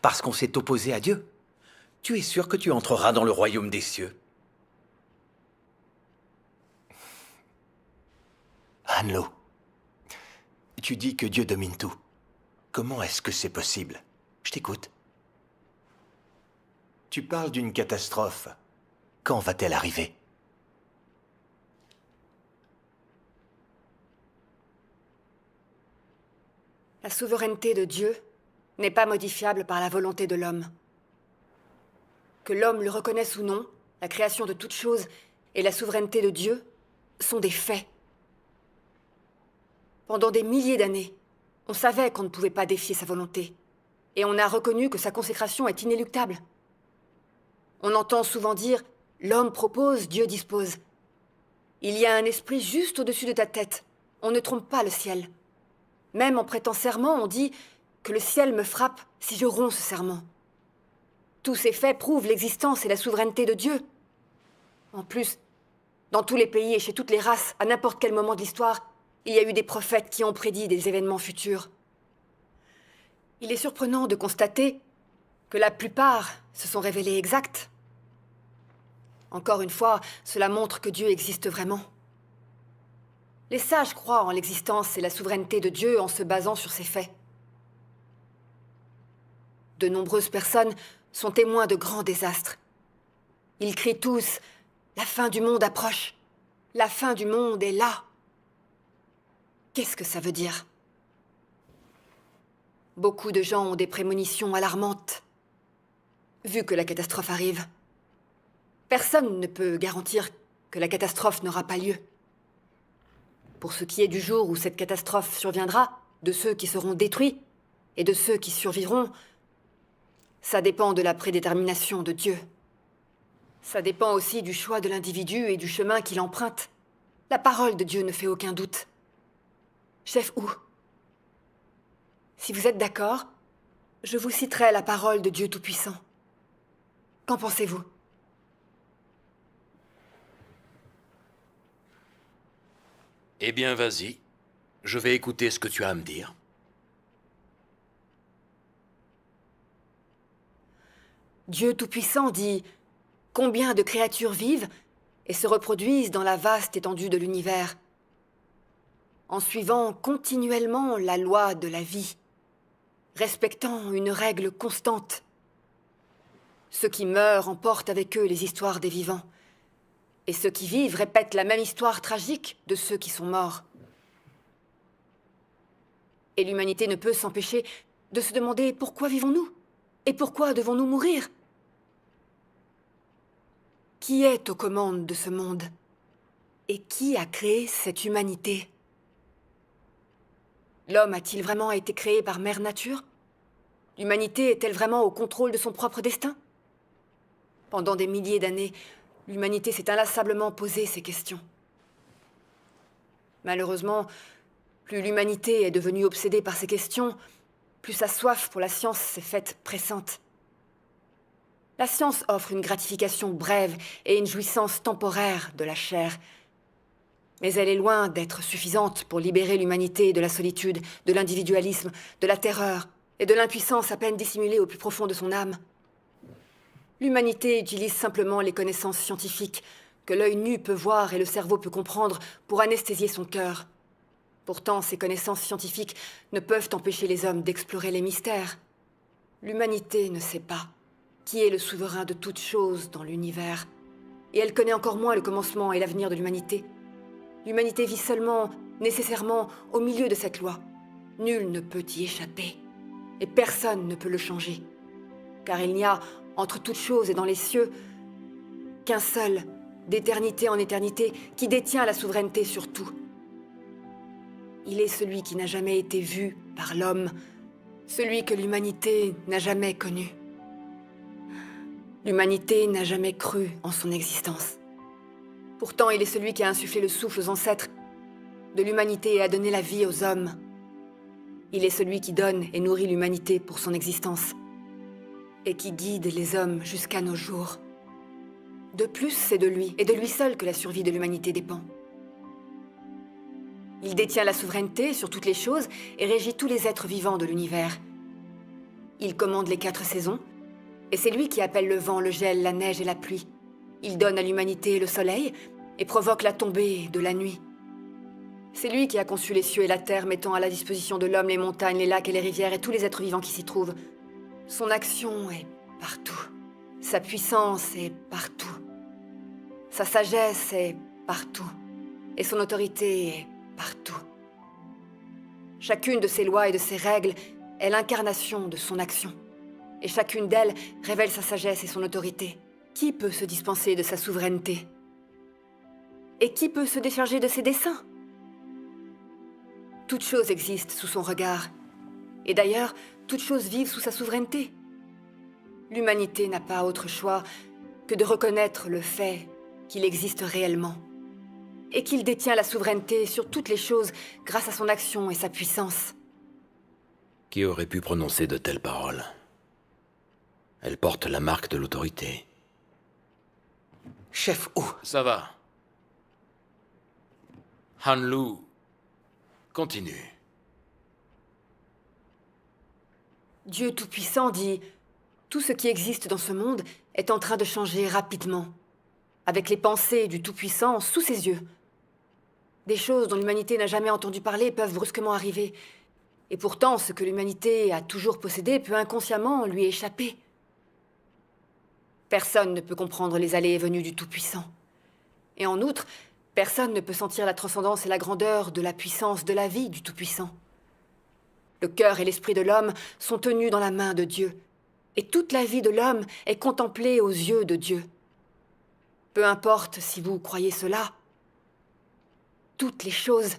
parce qu'on s'est opposé à Dieu? Tu es sûr que tu entreras dans le royaume des cieux? Anne-Lou, tu dis que Dieu domine tout. Comment est-ce que c'est possible? Je t'écoute. Tu parles d'une catastrophe. Quand va-t-elle arriver? La souveraineté de Dieu n'est pas modifiable par la volonté de l'homme. Que l'homme le reconnaisse ou non, la création de toute chose et la souveraineté de Dieu sont des faits. Pendant des milliers d'années, on savait qu'on ne pouvait pas défier sa volonté, et on a reconnu que sa consécration est inéluctable. On entend souvent dire « l'homme propose, Dieu dispose ». Il y a un esprit juste au-dessus de ta tête. On ne trompe pas le ciel. Même en prêtant serment, on dit que le ciel me frappe si je romps ce serment. Tous ces faits prouvent l'existence et la souveraineté de Dieu. En plus, dans tous les pays et chez toutes les races, à n'importe quel moment de l'histoire, il y a eu des prophètes qui ont prédit des événements futurs. Il est surprenant de constater que la plupart se sont révélés exacts. Encore une fois, cela montre que Dieu existe vraiment. Les sages croient en l'existence et la souveraineté de Dieu en se basant sur ces faits. De nombreuses personnes sont témoins de grands désastres. Ils crient tous « La fin du monde approche. La fin du monde est là. » Qu'est-ce que ça veut dire? Beaucoup de gens ont des prémonitions alarmantes, vu que la catastrophe arrive. Personne ne peut garantir que la catastrophe n'aura pas lieu. Pour ce qui est du jour où cette catastrophe surviendra, de ceux qui seront détruits et de ceux qui survivront, ça dépend de la prédétermination de Dieu. Ça dépend aussi du choix de l'individu et du chemin qu'il emprunte. La parole de Dieu ne fait aucun doute. Chef Hu, si vous êtes d'accord, je vous citerai la parole de Dieu Tout-Puissant. Qu'en pensez-vous? Eh bien, vas-y. Je vais écouter ce que tu as à me dire. Dieu Tout-Puissant dit « Combien de créatures vivent et se reproduisent dans la vaste étendue de l'univers, en suivant continuellement la loi de la vie, respectant une règle constante. Ceux qui meurent emportent avec eux les histoires des vivants, et ceux qui vivent répètent la même histoire tragique de ceux qui sont morts. Et l'humanité ne peut s'empêcher de se demander pourquoi vivons-nous? Et pourquoi devons-nous mourir? Qui est aux commandes de ce monde? Et qui a créé cette humanité? L'homme a-t-il vraiment été créé par Mère Nature? L'humanité est-elle vraiment au contrôle de son propre destin? Pendant des milliers d'années, l'humanité s'est inlassablement posé ces questions. Malheureusement, plus l'humanité est devenue obsédée par ces questions, plus sa soif pour la science s'est faite pressante. La science offre une gratification brève et une jouissance temporaire de la chair. Mais elle est loin d'être suffisante pour libérer l'humanité de la solitude, de l'individualisme, de la terreur et de l'impuissance à peine dissimulée au plus profond de son âme. L'humanité utilise simplement les connaissances scientifiques que l'œil nu peut voir et le cerveau peut comprendre pour anesthésier son cœur. Pourtant, ces connaissances scientifiques ne peuvent empêcher les hommes d'explorer les mystères. L'humanité ne sait pas qui est le souverain de toutes choses dans l'univers, et elle connaît encore moins le commencement et l'avenir de l'humanité. L'humanité vit seulement, nécessairement, au milieu de cette loi. Nul ne peut y échapper, et personne ne peut le changer. Car il n'y a, entre toutes choses et dans les cieux, qu'un seul, d'éternité en éternité, qui détient la souveraineté sur tout. Il est celui qui n'a jamais été vu par l'homme, celui que l'humanité n'a jamais connu. L'humanité n'a jamais cru en son existence. Pourtant, il est celui qui a insufflé le souffle aux ancêtres de l'humanité et a donné la vie aux hommes. Il est celui qui donne et nourrit l'humanité pour son existence, et qui guide les hommes jusqu'à nos jours. De plus, c'est de lui, et de lui seul, que la survie de l'humanité dépend. Il détient la souveraineté sur toutes les choses et régit tous les êtres vivants de l'univers. Il commande les 4 saisons, et c'est lui qui appelle le vent, le gel, la neige et la pluie. Il donne à l'humanité le soleil et provoque la tombée de la nuit. C'est lui qui a conçu les cieux et la terre, mettant à la disposition de l'homme les montagnes, les lacs et les rivières et tous les êtres vivants qui s'y trouvent. Son action est partout. Sa puissance est partout. Sa sagesse est partout. Et son autorité est partout. Chacune de ses lois et de ses règles est l'incarnation de son action. Et chacune d'elles révèle sa sagesse et son autorité. Qui peut se dispenser de sa souveraineté? Et qui peut se décharger de ses desseins? Toutes choses existent sous son regard. Et d'ailleurs, toutes choses vivent sous sa souveraineté. L'humanité n'a pas autre choix que de reconnaître le fait qu'il existe réellement. Et qu'il détient la souveraineté sur toutes les choses grâce à son action et sa puissance. Qui aurait pu prononcer de telles paroles? Elles portent la marque de l'autorité. Chef Hu, Ça va. Han Lu, continue. Dieu Tout-Puissant dit « Tout ce qui existe dans ce monde est en train de changer rapidement, avec les pensées du Tout-Puissant sous ses yeux. Des choses dont l'humanité n'a jamais entendu parler peuvent brusquement arriver. Et pourtant, ce que l'humanité a toujours possédé peut inconsciemment lui échapper. Personne ne peut comprendre les allées et venues du Tout-Puissant. Et en outre, personne ne peut sentir la transcendance et la grandeur de la puissance de la vie du Tout-Puissant. Le cœur et l'esprit de l'homme sont tenus dans la main de Dieu, et toute la vie de l'homme est contemplée aux yeux de Dieu. Peu importe si vous croyez cela, toutes les choses,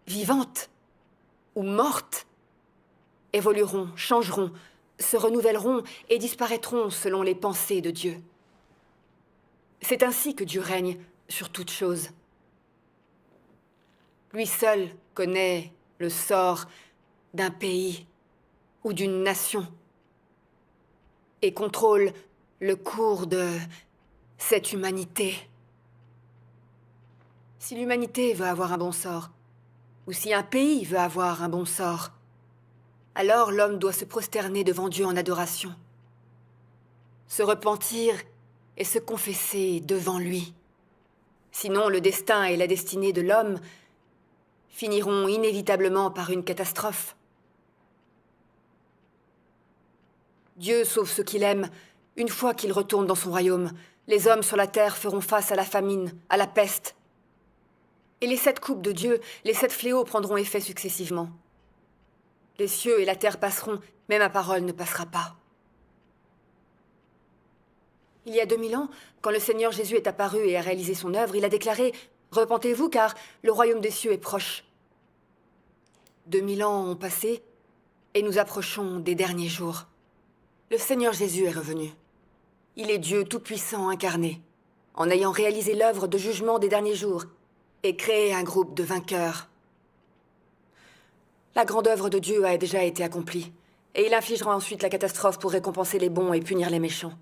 vivantes ou mortes, évolueront, changeront, se renouvelleront et disparaîtront selon les pensées de Dieu. C'est ainsi que Dieu règne sur toutes choses. Lui seul connaît le sort d'un pays ou d'une nation et contrôle le cours de cette humanité. Si l'humanité veut avoir un bon sort, ou si un pays veut avoir un bon sort, alors l'homme doit se prosterner devant Dieu en adoration, se repentir et se confesser devant lui. Sinon, le destin et la destinée de l'homme finiront inévitablement par une catastrophe. Dieu sauve ceux qu'il aime. Une fois qu'il retourne dans son royaume, les hommes sur la terre feront face à la famine, à la peste. Et les 7 coupes de Dieu, les 7 fléaux prendront effet successivement. Les cieux et la terre passeront, mais ma parole ne passera pas. Il y a 2000 ans, quand le Seigneur Jésus est apparu et a réalisé son œuvre, il a déclaré « Repentez-vous, car le royaume des cieux est proche. » 2000 ans ont passé, et nous approchons des derniers jours. Le Seigneur Jésus est revenu. Il est Dieu tout-puissant incarné, en ayant réalisé l'œuvre de jugement des derniers jours et créé un groupe de vainqueurs. La grande œuvre de Dieu a déjà été accomplie, et il infligera ensuite la catastrophe pour récompenser les bons et punir les méchants.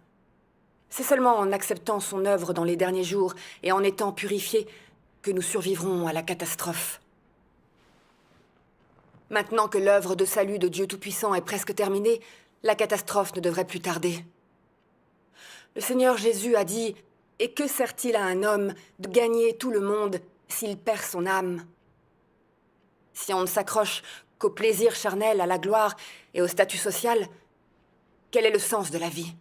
C'est seulement en acceptant son œuvre dans les derniers jours et en étant purifiés que nous survivrons à la catastrophe. Maintenant que l'œuvre de salut de Dieu Tout-Puissant est presque terminée, la catastrophe ne devrait plus tarder. Le Seigneur Jésus a dit « Et que sert-il à un homme de gagner tout le monde s'il perd son âme ?» Si on ne s'accroche qu'au plaisir charnel, à la gloire et au statut social, quel est le sens de la vie?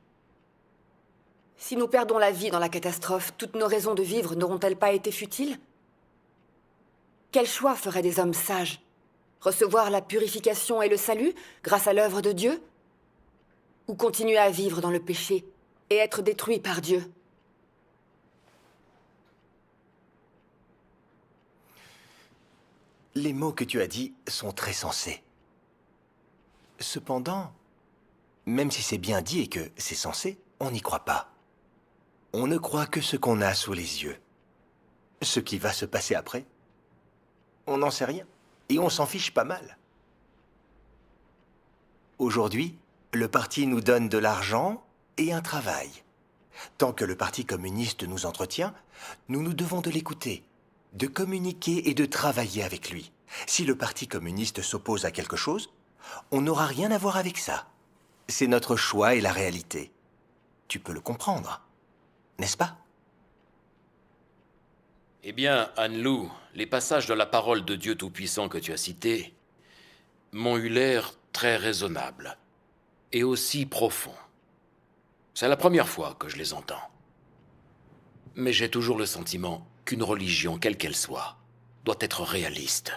Si nous perdons la vie dans la catastrophe, toutes nos raisons de vivre n'auront-elles pas été futiles? Quel choix feraient des hommes sages? Recevoir la purification et le salut grâce à l'œuvre de Dieu? Ou continuer à vivre dans le péché et être détruits par Dieu? Les mots que tu as dits sont très sensés. Cependant, même si c'est bien dit et que c'est sensé, on n'y croit pas. On ne croit que ce qu'on a sous les yeux. Ce qui va se passer après, on n'en sait rien. Et on s'en fiche pas mal. Aujourd'hui, le parti nous donne de l'argent et un travail. Tant que le parti communiste nous entretient, nous nous devons de l'écouter, de communiquer et de travailler avec lui. Si le parti communiste s'oppose à quelque chose, on n'aura rien à voir avec ça. C'est notre choix et la réalité. Tu peux le comprendre, n'est-ce pas? Eh bien, Han Lu, les passages de la parole de Dieu Tout-Puissant que tu as cités m'ont eu l'air très raisonnables et aussi profonds. C'est la première fois que je les entends. Mais j'ai toujours le sentiment qu'une religion, quelle qu'elle soit, doit être réaliste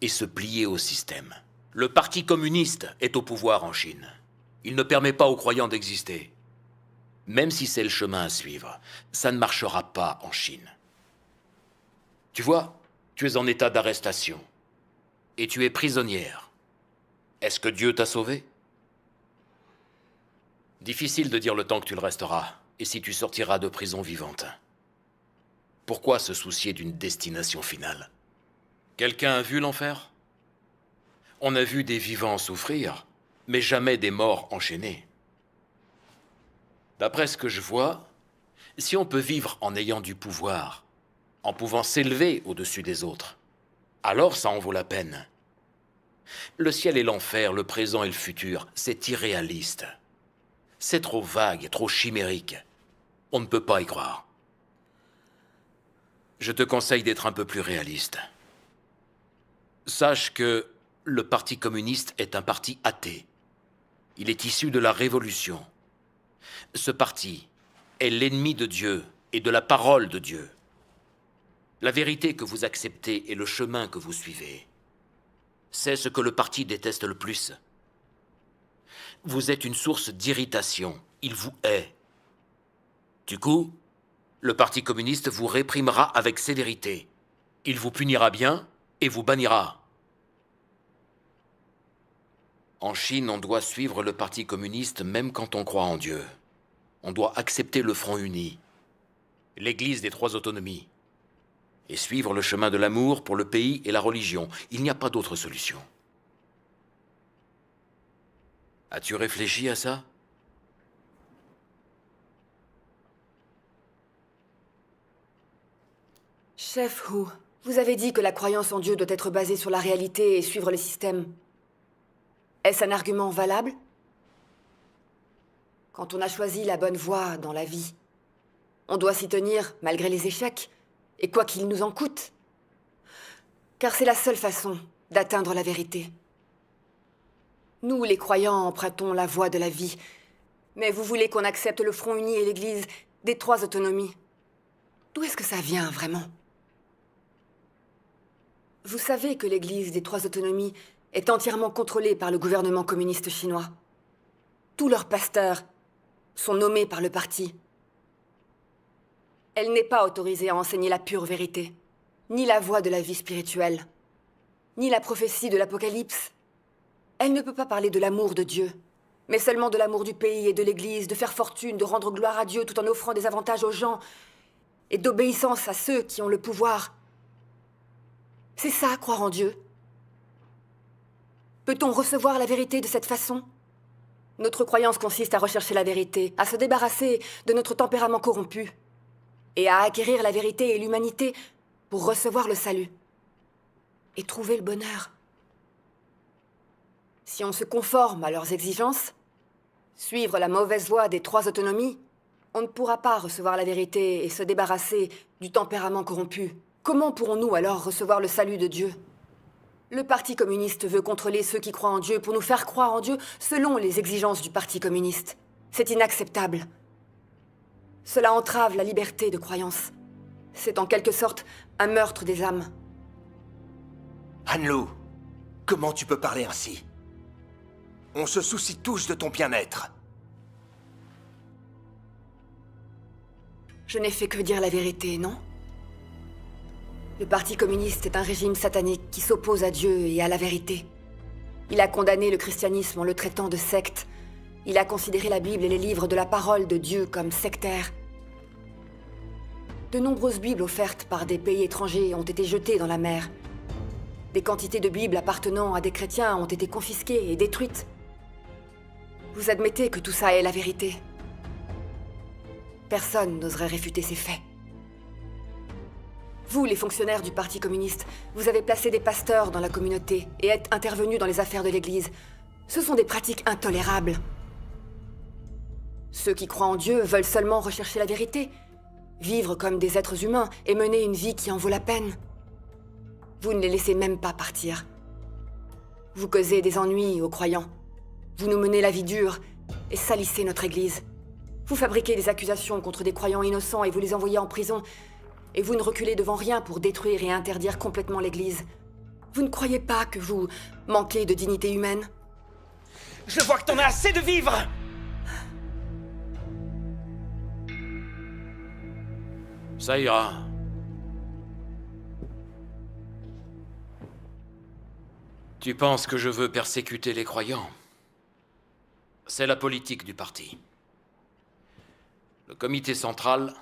et se plier au système. Le Parti communiste est au pouvoir en Chine. Il ne permet pas aux croyants d'exister. Même si c'est le chemin à suivre, ça ne marchera pas en Chine. Tu vois, tu es en état d'arrestation. Et tu es prisonnière. Est-ce que Dieu t'a sauvé? Difficile de dire le temps que tu le resteras, et si tu sortiras de prison vivante. Pourquoi se soucier d'une destination finale? Quelqu'un a vu l'enfer? On a vu des vivants souffrir, mais jamais des morts enchaînés. D'après ce que je vois, si on peut vivre en ayant du pouvoir, en pouvant s'élever au-dessus des autres, alors ça en vaut la peine. Le ciel et l'enfer, le présent et le futur, c'est irréaliste. C'est trop vague, trop chimérique. On ne peut pas y croire. Je te conseille d'être un peu plus réaliste. Sache que le Parti communiste est un parti athée. Il est issu de la Révolution. Ce parti est l'ennemi de Dieu et de la parole de Dieu. La vérité que vous acceptez et le chemin que vous suivez, c'est ce que le parti déteste le plus. Vous êtes une source d'irritation. Il vous hait. Du coup, le Parti communiste vous réprimera avec sévérité. Il vous punira bien et vous bannira. En Chine, on doit suivre le Parti communiste même quand on croit en Dieu. On doit accepter le Front uni, l'Église des trois autonomies, et suivre le chemin de l'amour pour le pays et la religion. Il n'y a pas d'autre solution. As-tu réfléchi à ça? Chef Hu, vous avez dit que la croyance en Dieu doit être basée sur la réalité et suivre le système. Est-ce un argument valable? Quand on a choisi la bonne voie dans la vie, on doit s'y tenir malgré les échecs, et quoi qu'il nous en coûte. Car c'est la seule façon d'atteindre la vérité. Nous, les croyants, empruntons la voie de la vie, mais vous voulez qu'on accepte le Front uni et l'Église des trois autonomies. D'où est-ce que ça vient, vraiment? Vous savez que l'Église des trois autonomies est entièrement contrôlée par le gouvernement communiste chinois. Tous leurs pasteurs sont nommés par le parti. Elle n'est pas autorisée à enseigner la pure vérité, ni la voie de la vie spirituelle, ni la prophétie de l'Apocalypse. Elle ne peut pas parler de l'amour de Dieu, mais seulement de l'amour du pays et de l'Église, de faire fortune, de rendre gloire à Dieu tout en offrant des avantages aux gens, et d'obéissance à ceux qui ont le pouvoir. C'est ça, croire en Dieu. Peut-on recevoir la vérité de cette façon? Notre croyance consiste à rechercher la vérité, à se débarrasser de notre tempérament corrompu, et à acquérir la vérité et l'humanité pour recevoir le salut et trouver le bonheur. Si on se conforme à leurs exigences, suivre la mauvaise voie des trois autonomies, on ne pourra pas recevoir la vérité et se débarrasser du tempérament corrompu. Comment pourrons-nous alors recevoir le salut de Dieu? Le Parti communiste veut contrôler ceux qui croient en Dieu pour nous faire croire en Dieu selon les exigences du Parti communiste. C'est inacceptable. Cela entrave la liberté de croyance. C'est en quelque sorte un meurtre des âmes. Han-Lu, comment tu peux parler ainsi? On se soucie tous de ton bien-être. Je n'ai fait que dire la vérité, non? Le Parti communiste est un régime satanique qui s'oppose à Dieu et à la vérité. Il a condamné le christianisme en le traitant de secte. Il a considéré la Bible et les livres de la parole de Dieu comme sectaires. De nombreuses Bibles offertes par des pays étrangers ont été jetées dans la mer. Des quantités de Bibles appartenant à des chrétiens ont été confisquées et détruites. Vous admettez que tout ça est la vérité. Personne n'oserait réfuter ces faits. Vous, les fonctionnaires du Parti communiste, vous avez placé des pasteurs dans la communauté et êtes intervenus dans les affaires de l'Église. Ce sont des pratiques intolérables. Ceux qui croient en Dieu veulent seulement rechercher la vérité, vivre comme des êtres humains et mener une vie qui en vaut la peine. Vous ne les laissez même pas partir. Vous causez des ennuis aux croyants. Vous nous menez la vie dure et salissez notre Église. Vous fabriquez des accusations contre des croyants innocents et vous les envoyez en prison. Et vous ne reculez devant rien pour détruire et interdire complètement l'Église. Vous ne croyez pas que vous manquez de dignité humaine? Je vois que t'en as assez de vivre! Ça ira. Tu penses que je veux persécuter les croyants? C'est la politique du parti. Le comité central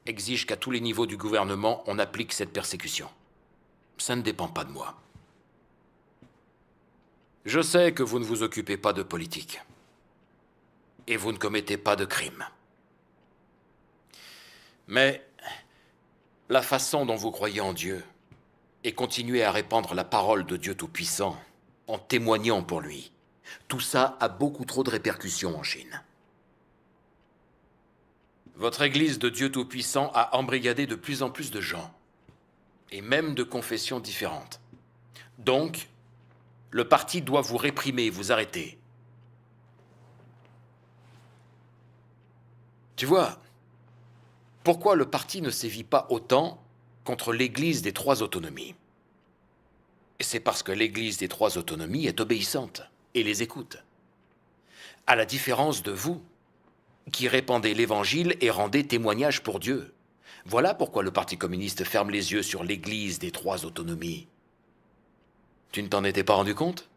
exige qu'à tous les niveaux du gouvernement, on applique cette persécution. Ça ne dépend pas de moi. Je sais que vous ne vous occupez pas de politique. Et vous ne commettez pas de crimes. Mais la façon dont vous croyez en Dieu et continuez à répandre la parole de Dieu Tout-Puissant en témoignant pour lui, tout ça a beaucoup trop de répercussions en Chine. Votre Église de Dieu Tout-Puissant a embrigadé de plus en plus de gens, et même de confessions différentes. Donc, le parti doit vous réprimer et vous arrêter. Tu vois, pourquoi le parti ne sévit pas autant contre l'Église des Trois Autonomies? C'est parce que l'Église des Trois Autonomies est obéissante et les écoute. À la différence de vous, qui répandez l'Évangile et rendez témoignage pour Dieu. Voilà pourquoi le Parti communiste ferme les yeux sur l'Église des Trois Autonomies. Tu ne t'en étais pas rendu compte?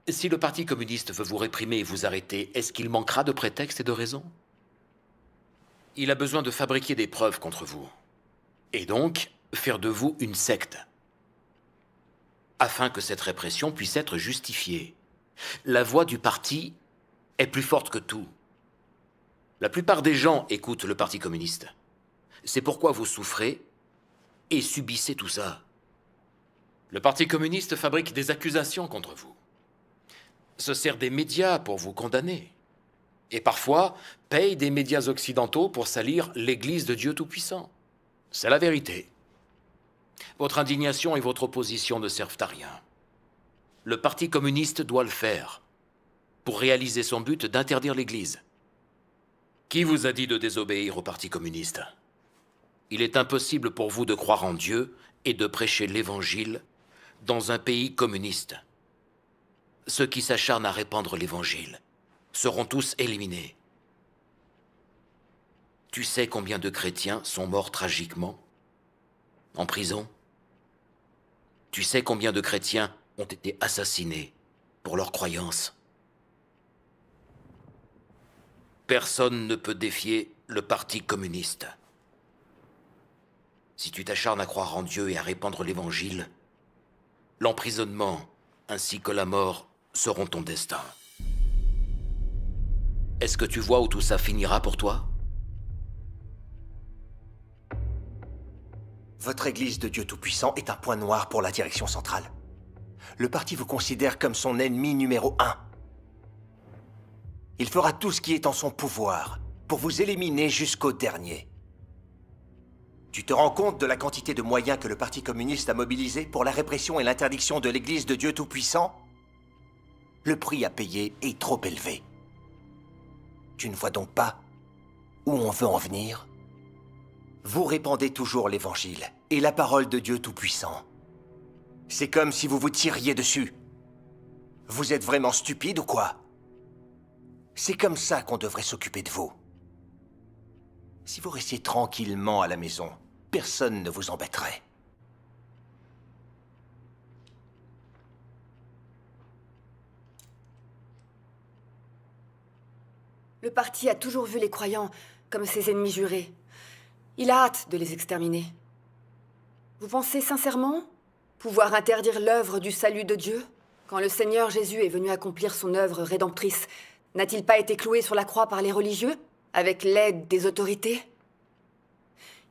Si le Parti communiste veut vous réprimer et vous arrêter, est-ce qu'il manquera de prétextes et de raisons? Il a besoin de fabriquer des preuves contre vous. Et donc, faire de vous une secte. Afin que cette répression puisse être justifiée. La voix du parti est plus forte que tout. La plupart des gens écoutent le Parti communiste. C'est pourquoi vous souffrez et subissez tout ça. Le Parti communiste fabrique des accusations contre vous, se sert des médias pour vous condamner, et parfois paye des médias occidentaux pour salir l'Église de Dieu Tout-Puissant. C'est la vérité. Votre indignation et votre opposition ne servent à rien. Le Parti communiste doit le faire pour réaliser son but d'interdire l'Église. Qui vous a dit de désobéir au Parti communiste? Il est impossible pour vous de croire en Dieu et de prêcher l'Évangile dans un pays communiste. Ceux qui s'acharnent à répandre l'Évangile seront tous éliminés. Tu sais combien de chrétiens sont morts tragiquement en prison? Tu sais combien de chrétiens ont été assassinés pour leurs croyances? Personne ne peut défier le Parti communiste. Si tu t'acharnes à croire en Dieu et à répandre l'Évangile, l'emprisonnement ainsi que la mort seront ton destin. Est-ce que tu vois où tout ça finira pour toi? Votre Église de Dieu Tout-Puissant est un point noir pour la direction centrale. Le parti vous considère comme son ennemi numéro 1. Il fera tout ce qui est en son pouvoir pour vous éliminer jusqu'au dernier. Tu te rends compte de la quantité de moyens que le Parti communiste a mobilisés pour la répression et l'interdiction de l'Église de Dieu Tout-Puissant? Le prix à payer est trop élevé. Tu ne vois donc pas où on veut en venir? Vous répandez toujours l'Évangile et la parole de Dieu Tout-Puissant. C'est comme si vous vous tiriez dessus. Vous êtes vraiment stupide ou quoi? C'est comme ça qu'on devrait s'occuper de vous. Si vous restiez tranquillement à la maison, personne ne vous embêterait. Le parti a toujours vu les croyants comme ses ennemis jurés. Il a hâte de les exterminer. Vous pensez sincèrement pouvoir interdire l'œuvre du salut de Dieu? Quand le Seigneur Jésus est venu accomplir son œuvre rédemptrice, n'a-t-il pas été cloué sur la croix par les religieux, avec l'aide des autorités?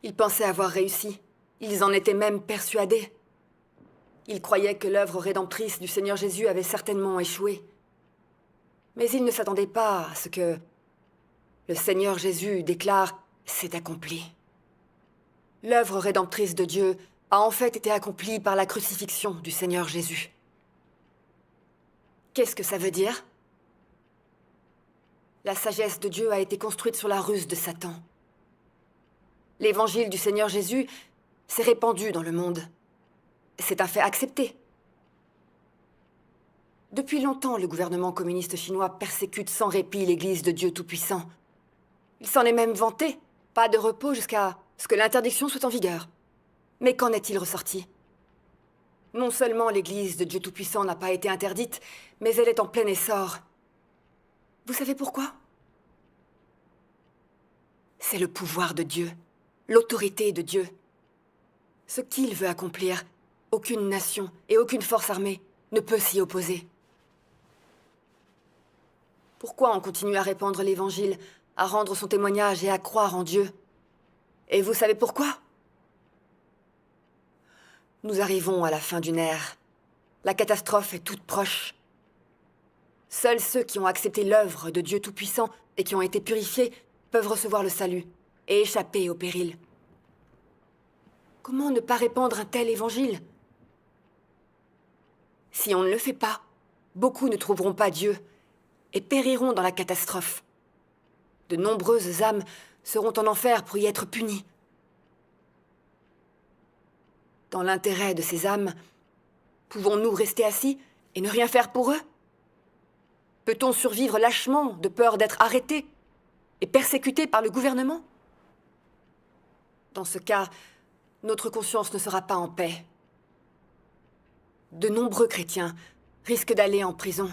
Ils pensaient avoir réussi. Ils en étaient même persuadés. Ils croyaient que l'œuvre rédemptrice du Seigneur Jésus avait certainement échoué. Mais ils ne s'attendaient pas à ce que le Seigneur Jésus déclare « c'est accompli ». L'œuvre rédemptrice de Dieu a en fait été accomplie par la crucifixion du Seigneur Jésus. Qu'est-ce que ça veut dire? La sagesse de Dieu a été construite sur la ruse de Satan. L'évangile du Seigneur Jésus s'est répandu dans le monde. C'est un fait accepté. Depuis longtemps, le gouvernement communiste chinois persécute sans répit l'Église de Dieu Tout-Puissant. Il s'en est même vanté. Pas de repos jusqu'à ce que l'interdiction soit en vigueur. Mais qu'en est-il ressorti? Non seulement l'Église de Dieu Tout-Puissant n'a pas été interdite, mais elle est en plein essor. Vous savez pourquoi? C'est le pouvoir de Dieu, l'autorité de Dieu. Ce qu'il veut accomplir, Aucune nation et aucune force armée ne peut s'y opposer. Pourquoi on continue à répandre l'Évangile, à rendre son témoignage et à croire en Dieu? Et vous savez pourquoi? Nous arrivons à la fin d'une ère. La catastrophe est toute proche. Seuls ceux qui ont accepté l'œuvre de Dieu Tout-Puissant et qui ont été purifiés peuvent recevoir le salut et échapper au péril. Comment ne pas répandre un tel évangile? Si on ne le fait pas, beaucoup ne trouveront pas Dieu et périront dans la catastrophe. De nombreuses âmes seront en enfer pour y être punies. Dans l'intérêt de ces âmes, pouvons-nous rester assis et ne rien faire pour eux? Peut-on survivre lâchement de peur d'être arrêté et persécuté par le gouvernement? Dans ce cas, notre conscience ne sera pas en paix. De nombreux chrétiens risquent d'aller en prison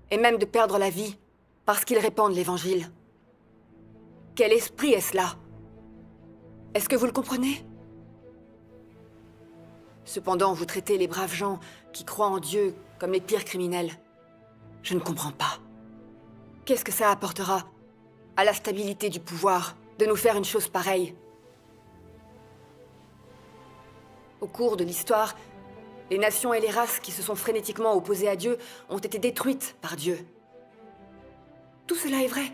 et même de perdre la vie parce qu'ils répandent l'Évangile. Quel esprit est-ce là? Est-ce que vous le comprenez? Cependant, vous traitez les braves gens qui croient en Dieu comme les pires criminels. Je ne comprends pas. Qu'est-ce que ça apportera à la stabilité du pouvoir de nous faire une chose pareille? Au cours de l'histoire, les nations et les races qui se sont frénétiquement opposées à Dieu ont été détruites par Dieu. Tout cela est vrai.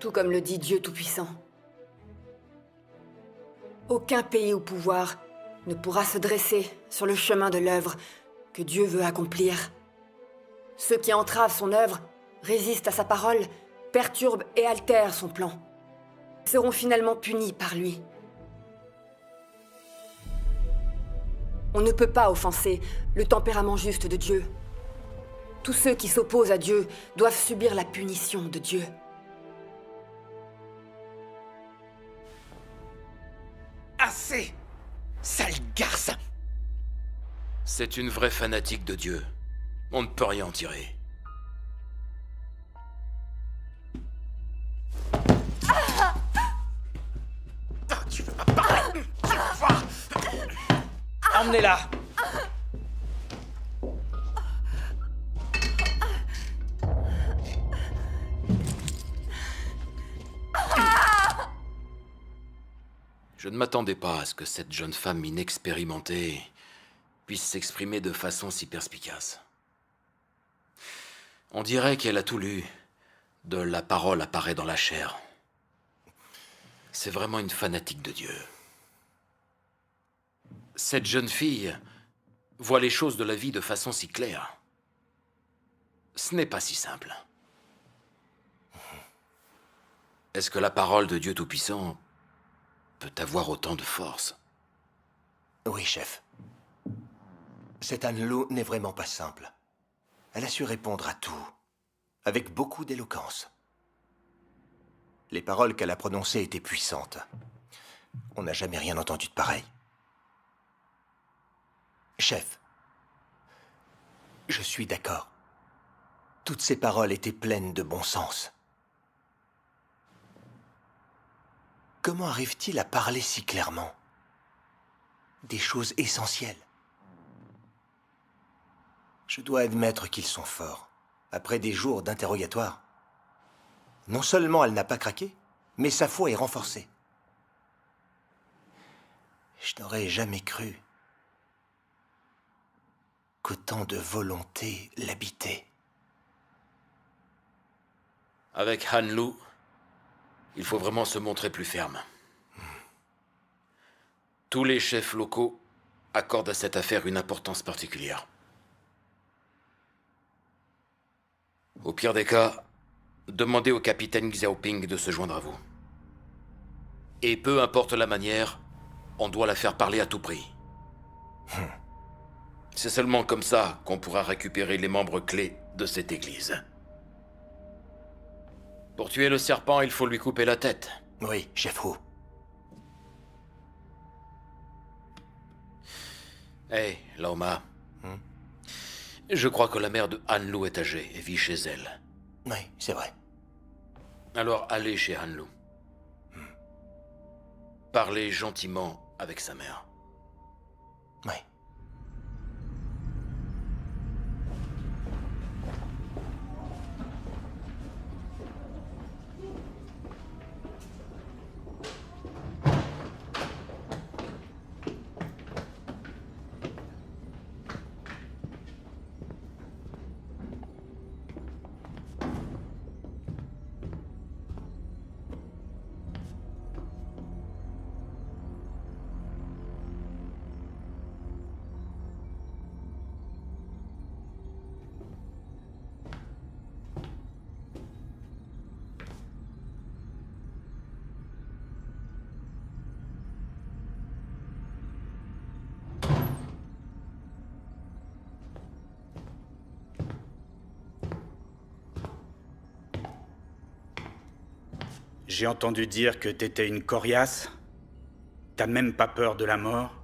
Tout comme le dit Dieu Tout-Puissant. Aucun pays au pouvoir ne pourra se dresser sur le chemin de l'œuvre que Dieu veut accomplir. Ceux qui entravent son œuvre, résistent à sa parole, perturbent et altèrent son plan, seront finalement punis par lui. On ne peut pas offenser le tempérament juste de Dieu. Tous ceux qui s'opposent à Dieu doivent subir la punition de Dieu. Assez! Sale garce! C'est une vraie fanatique de Dieu. On ne peut rien en tirer. Tu veux pas parler? Tu vas voir. Emmenez-la! Je ne m'attendais pas à ce que cette jeune femme inexpérimentée puisse s'exprimer de façon si perspicace. On dirait qu'elle a tout lu. De la parole apparaît dans la chair. C'est vraiment une fanatique de Dieu. Cette jeune fille voit les choses de la vie de façon si claire. Ce n'est pas si simple. Est-ce que la parole de Dieu Tout-Puissant peut avoir autant de force? Oui, chef. Cette Anne-Lou n'est vraiment pas simple. Elle a su répondre à tout, avec beaucoup d'éloquence. Les paroles qu'elle a prononcées étaient puissantes. On n'a jamais rien entendu de pareil. Chef, je suis d'accord. Toutes ces paroles étaient pleines de bon sens. Comment arrive-t-il à parler si clairement? Des choses essentielles. Je dois admettre qu'ils sont forts. Après des jours d'interrogatoire, non seulement elle n'a pas craqué, mais sa foi est renforcée. Je n'aurais jamais cru qu'autant de volonté l'habitait. Avec Han Lu, il faut vraiment se montrer plus ferme. Tous les chefs locaux accordent à cette affaire une importance particulière. Au pire des cas, demandez au capitaine Xiaoping de se joindre à vous. Et peu importe la manière, on doit la faire parler à tout prix. C'est seulement comme ça qu'on pourra récupérer les membres clés de cette église. Pour tuer le serpent, il faut lui couper la tête. Oui, chef Hu. Hé, Laoma. Je crois que la mère de Han Lu est âgée et vit chez elle. Oui, c'est vrai. Alors allez chez Han Lu. Parlez gentiment avec sa mère. Ouais. J'ai entendu dire que t'étais une coriace. T'as même pas peur de la mort.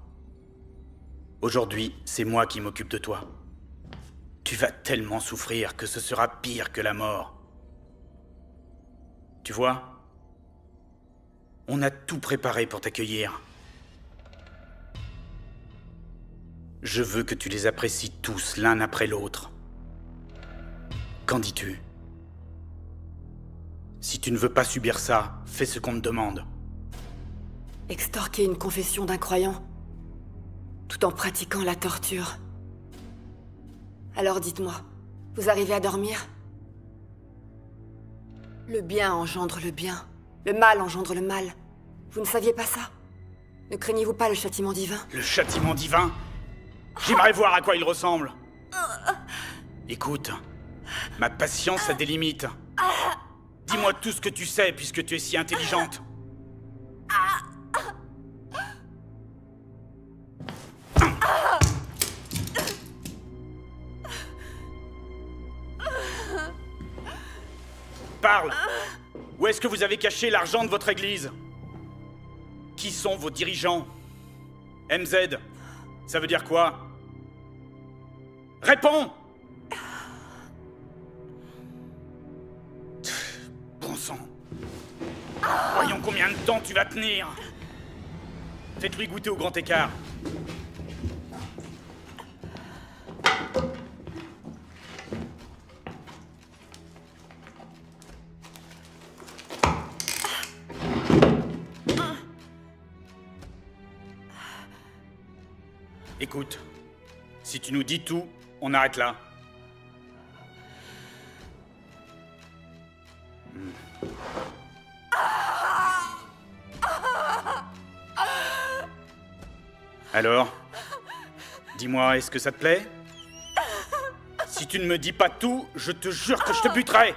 Aujourd'hui, c'est moi qui m'occupe de toi. Tu vas tellement souffrir que ce sera pire que la mort. Tu vois? On a tout préparé pour t'accueillir. Je veux que tu les apprécies tous l'un après l'autre. Qu'en dis-tu? Si tu ne veux pas subir ça, fais ce qu'on te demande. Extorquer une confession d'un croyant, tout en pratiquant la torture. Alors dites-moi, vous arrivez à dormir? Le bien engendre le bien, le mal engendre le mal. Vous ne saviez pas ça? Ne craignez-vous pas le châtiment divin? Le châtiment divin? J'aimerais voir à quoi il ressemble. Écoute, ma patience a des limites. Dis-moi tout ce que tu sais, puisque tu es si intelligente. Parle! Où est-ce que vous avez caché l'argent de votre église? Qui sont vos dirigeants? MZ, ça veut dire quoi? Réponds! Bon sang. Voyons combien de temps tu vas tenir. Faites-lui goûter au grand écart. Écoute, si tu nous dis tout, on arrête là. Alors, dis-moi, est-ce que ça te plaît? Si tu ne me dis pas tout, je te jure que je te buterai!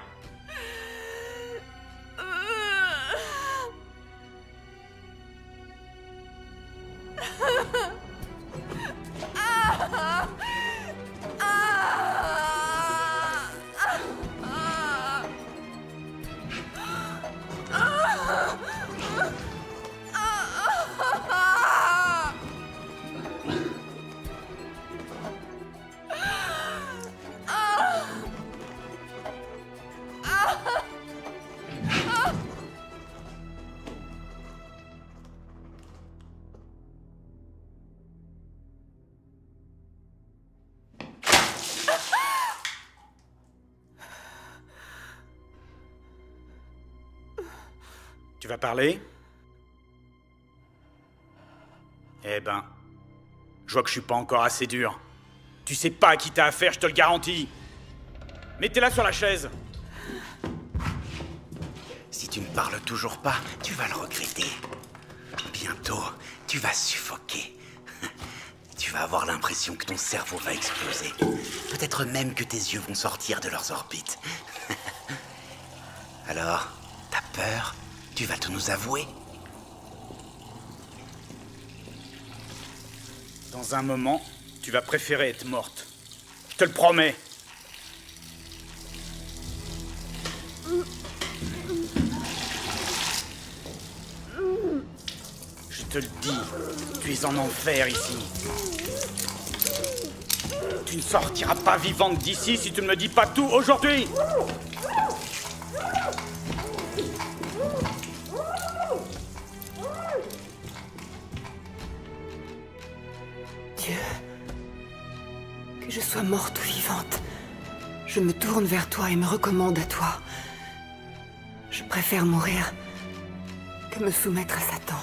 Tu vas parler? Eh ben, je vois que je suis pas encore assez dur. Tu sais pas à qui t'as affaire, je te le garantis. Mettez-la sur la chaise. Si tu ne parles toujours pas, tu vas le regretter. Bientôt, tu vas suffoquer. Tu vas avoir l'impression que ton cerveau va exploser. Peut-être même que tes yeux vont sortir de leurs orbites. Alors, t'as peur? Tu vas tout nous avouer? Dans un moment, tu vas préférer être morte. Je te le promets. Je te le dis, tu es en enfer ici. Tu ne sortiras pas vivante d'ici si tu ne me dis pas tout aujourd'hui. Dieu. je sois morte ou vivante, je me tourne vers toi et me recommande à toi. Je préfère mourir que me soumettre à Satan.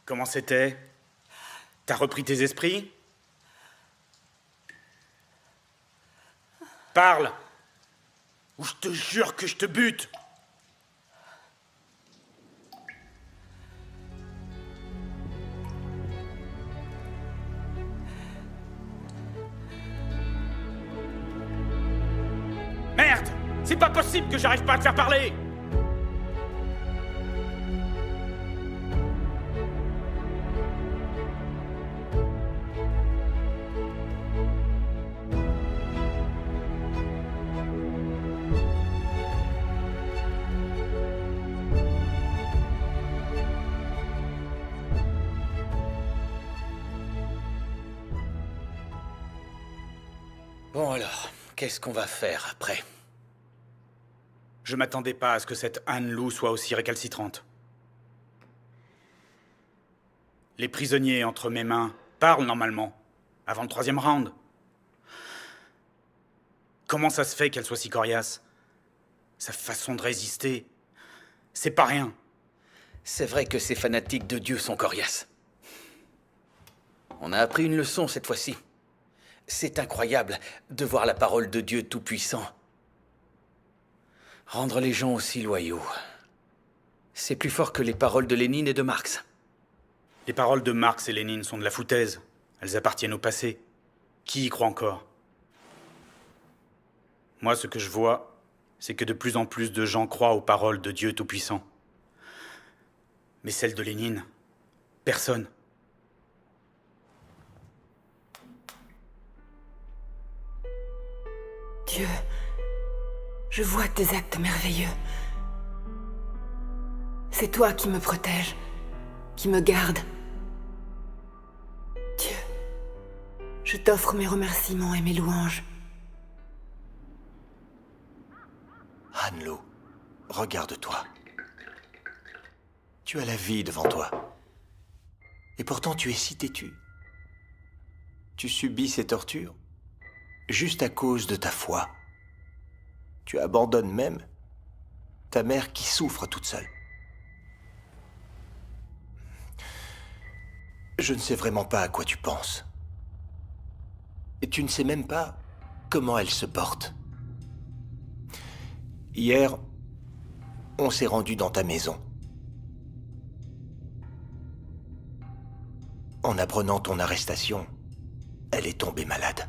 Comment c'était? T'as repris tes esprits? Parle! Ou je te jure que je te bute! Merde! C'est pas possible que j'arrive pas à te faire parler! Bon alors, qu'est-ce qu'on va faire après? Je m'attendais pas à ce que cette Anne Lou soit aussi récalcitrante. Les prisonniers entre mes mains parlent normalement, avant le 3e round. Comment ça se fait qu'elle soit si coriace? Sa façon de résister, c'est pas rien. C'est vrai que ces fanatiques de Dieu sont coriaces. On a appris une leçon cette fois-ci. C'est incroyable de voir la parole de Dieu Tout-Puissant rendre les gens aussi loyaux. C'est plus fort que les paroles de Lénine et de Marx. Les paroles de Marx et Lénine sont de la foutaise. Elles appartiennent au passé. Qui y croit encore? Moi, ce que je vois, c'est que de plus en plus de gens croient aux paroles de Dieu Tout-Puissant. Mais celles de Lénine, personne. Dieu, je vois tes actes merveilleux. C'est toi qui me protège, qui me garde. Dieu, je t'offre mes remerciements et mes louanges. Han Lu, regarde-toi. Tu as la vie devant toi. Et pourtant tu es si têtu. Tu subis ces tortures juste à cause de ta foi. Tu abandonnes même ta mère qui souffre toute seule. Je ne sais vraiment pas à quoi tu penses. Et tu ne sais même pas comment elle se porte. Hier, on s'est rendu dans ta maison. En apprenant ton arrestation, elle est tombée malade.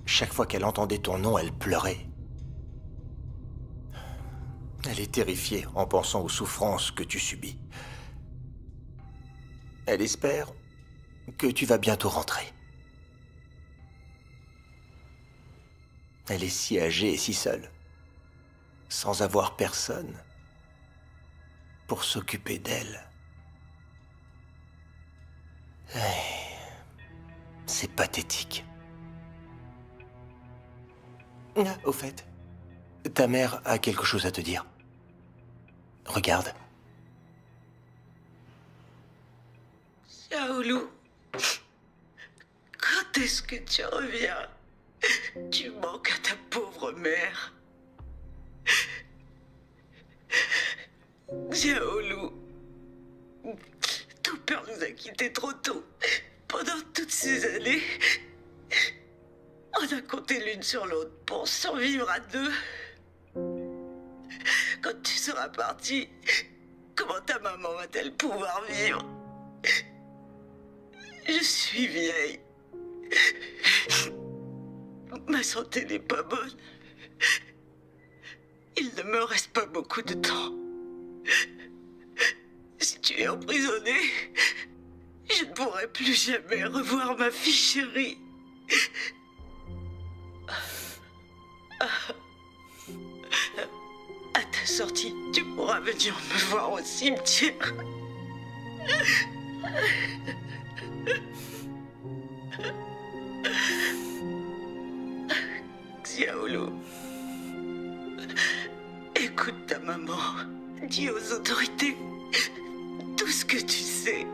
Chaque fois qu'elle entendait ton nom, elle pleurait. Elle est terrifiée en pensant aux souffrances que tu subis. Elle espère que tu vas bientôt rentrer. Elle est si âgée et si seule, sans avoir personne pour s'occuper d'elle. C'est pathétique. Ah, au fait, ta mère a quelque chose à te dire. Regarde. Xiaolu, quand est-ce que tu reviens? Tu manques à ta pauvre mère. Xiaolu, ton père nous a quittés trop tôt. Pendant toutes ces années, on a compté l'une sur l'autre pour survivre à deux. Quand tu seras parti, comment ta maman va-t-elle pouvoir vivre? Je suis vieille. Ma santé n'est pas bonne. Il ne me reste pas beaucoup de temps. Si tu es emprisonné, je ne pourrai plus jamais revoir ma fille chérie. À ta sortie, tu pourras venir me voir au cimetière. Xiaolu, écoute ta maman. Dis aux autorités tout ce que tu sais.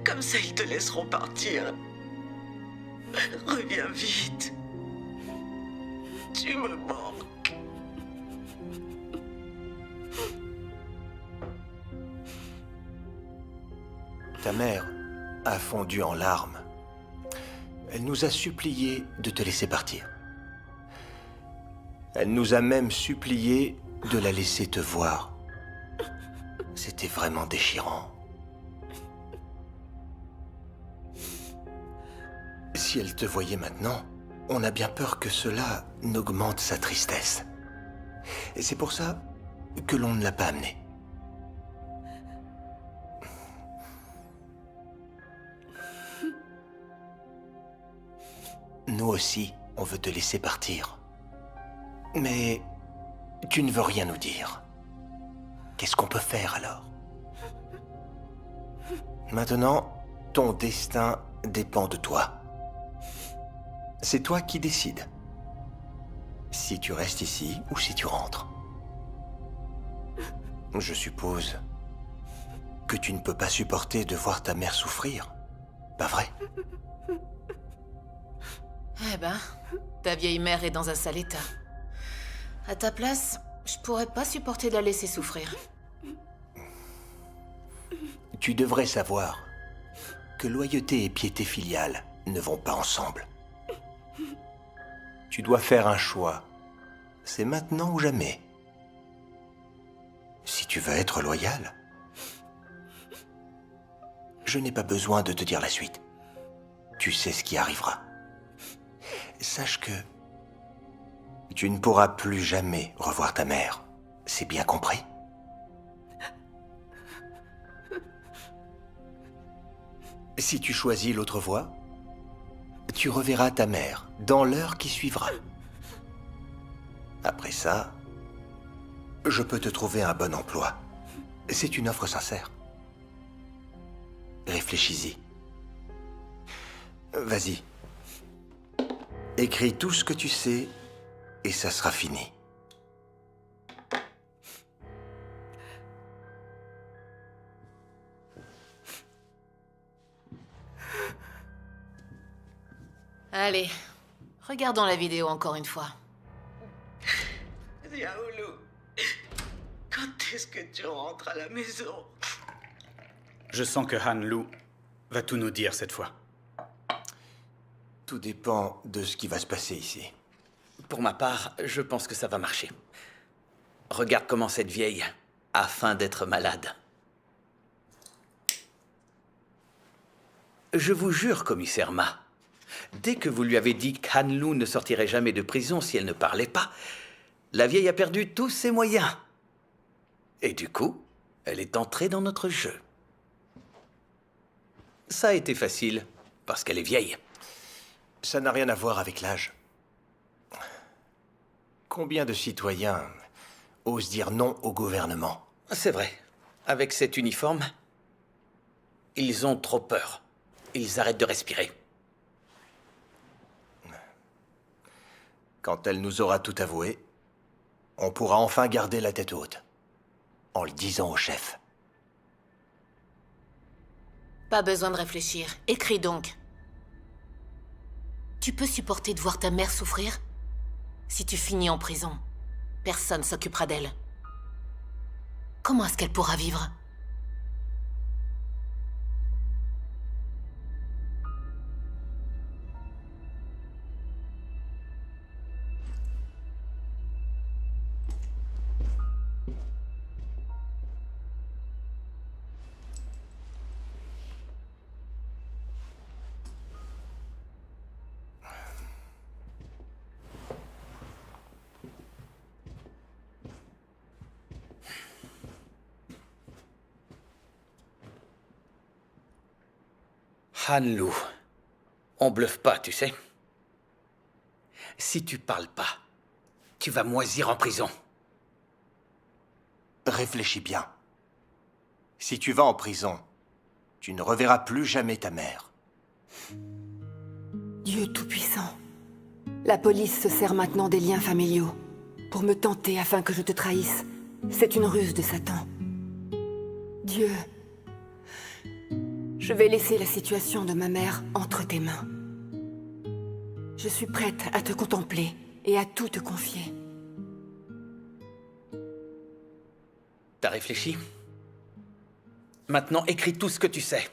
Comme ça, ils te laisseront partir. Reviens vite. Tu me manques. Ta mère a fondu en larmes. Elle nous a supplié de te laisser partir. Elle nous a même supplié de la laisser te voir. C'était vraiment déchirant. Si elle te voyait maintenant, on a bien peur que cela n'augmente sa tristesse. Et c'est pour ça que l'on ne l'a pas amenée. Nous aussi, on veut te laisser partir. Mais tu ne veux rien nous dire. Qu'est-ce qu'on peut faire alors? Maintenant, ton destin dépend de toi. C'est toi qui décides. Si tu restes ici ou si tu rentres. Je suppose que tu ne peux pas supporter de voir ta mère souffrir. Pas vrai? Eh ben, ta vieille mère est dans un sale état. À ta place, je pourrais pas supporter de la laisser souffrir. Tu devrais savoir que loyauté et piété filiale ne vont pas ensemble. Tu dois faire un choix. C'est maintenant ou jamais. Si tu veux être loyal, je n'ai pas besoin de te dire la suite. Tu sais ce qui arrivera. Sache que tu ne pourras plus jamais revoir ta mère. C'est bien compris? Si tu choisis l'autre voie, tu reverras ta mère dans l'heure qui suivra. Après ça, je peux te trouver un bon emploi. C'est une offre sincère. Réfléchis-y. Vas-y. Écris tout ce que tu sais et ça sera fini. Allez, regardons la vidéo encore une fois. Xiaolu, quand est-ce que tu rentres à la maison? Je sens que Han Lu va tout nous dire cette fois. Tout dépend de ce qui va se passer ici. Pour ma part, je pense que ça va marcher. Regarde comment cette vieille a faim d'être malade. Je vous jure, commissaire Ma, dès que vous lui avez dit qu'Han Lu ne sortirait jamais de prison si elle ne parlait pas, la vieille a perdu tous ses moyens. Et du coup, elle est entrée dans notre jeu. Ça a été facile, parce qu'elle est vieille. Ça n'a rien à voir avec l'âge. Combien de citoyens osent dire non au gouvernement? C'est vrai. Avec cet uniforme, ils ont trop peur. Ils arrêtent de respirer. Quand elle nous aura tout avoué, on pourra enfin garder la tête haute. En le disant au chef. Pas besoin de réfléchir. Écris donc. Tu peux supporter de voir ta mère souffrir? Si tu finis en prison, personne s'occupera d'elle. Comment est-ce qu'elle pourra vivre? Han Lu, on bluffe pas, tu sais. Si tu parles pas, tu vas moisir en prison. Réfléchis bien. Si tu vas en prison, Tu ne reverras plus jamais ta mère. Dieu Tout-Puissant. La police se sert maintenant des liens familiaux pour me tenter afin que je te trahisse. C'est une ruse de Satan. Dieu, je vais laisser la situation de ma mère entre tes mains. Je suis prête à te contempler et à tout te confier. T'as réfléchi? Maintenant, écris tout ce que tu sais.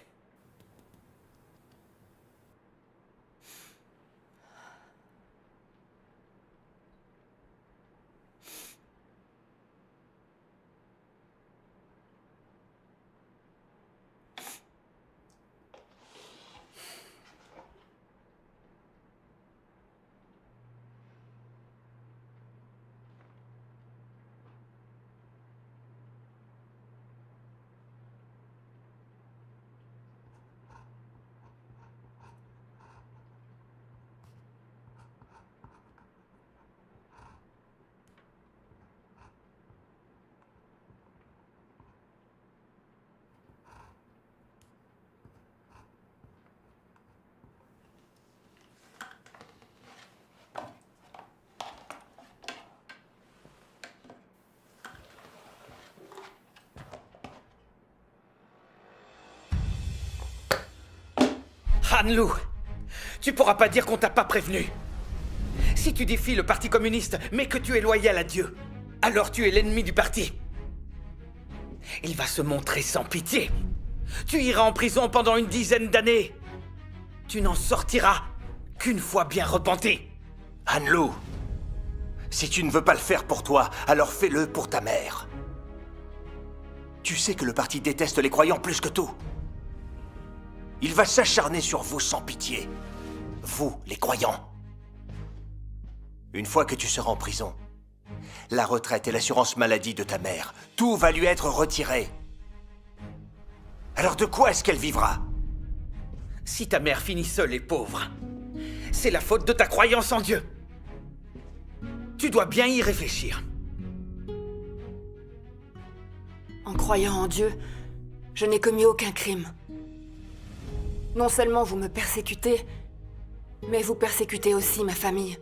Han-Lu, tu pourras pas dire qu'on t'a pas prévenu. Si tu défies le Parti communiste, mais que tu es loyal à Dieu, alors tu es l'ennemi du parti. Il va se montrer sans pitié. Tu iras en prison pendant une dizaine d'années. Tu n'en sortiras qu'une fois bien repenti. Han-Lu, si tu ne veux pas le faire pour toi, alors fais-le pour ta mère. Tu sais que le parti déteste les croyants plus que tout. Il va s'acharner sur vous sans pitié. Vous, les croyants. Une fois que tu seras en prison, la retraite et l'assurance maladie de ta mère, tout va lui être retiré. Alors de quoi est-ce qu'elle vivra? Si ta mère finit seule et pauvre, c'est la faute de ta croyance en Dieu. Tu dois bien y réfléchir. En croyant en Dieu, je n'ai commis aucun crime. Non seulement vous me persécutez, mais vous persécutez aussi ma famille.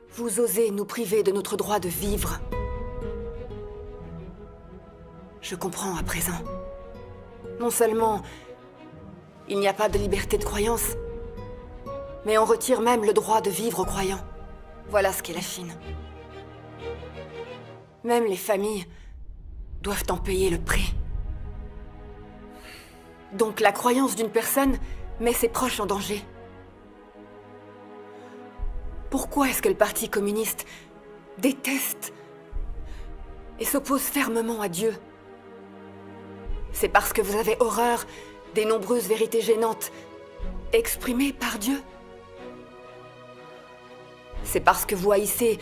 Vous osez nous priver de notre droit de vivre. Je comprends à présent. Non seulement il n'y a pas de liberté de croyance, mais on retire même le droit de vivre aux croyants. Voilà ce qu'est la Chine. Même les familles doivent en payer le prix. Donc la croyance d'une personne met ses proches en danger. Pourquoi est-ce que le Parti communiste déteste et s'oppose fermement à Dieu? C'est parce que vous avez horreur des nombreuses vérités gênantes exprimées par Dieu? C'est parce que vous haïssez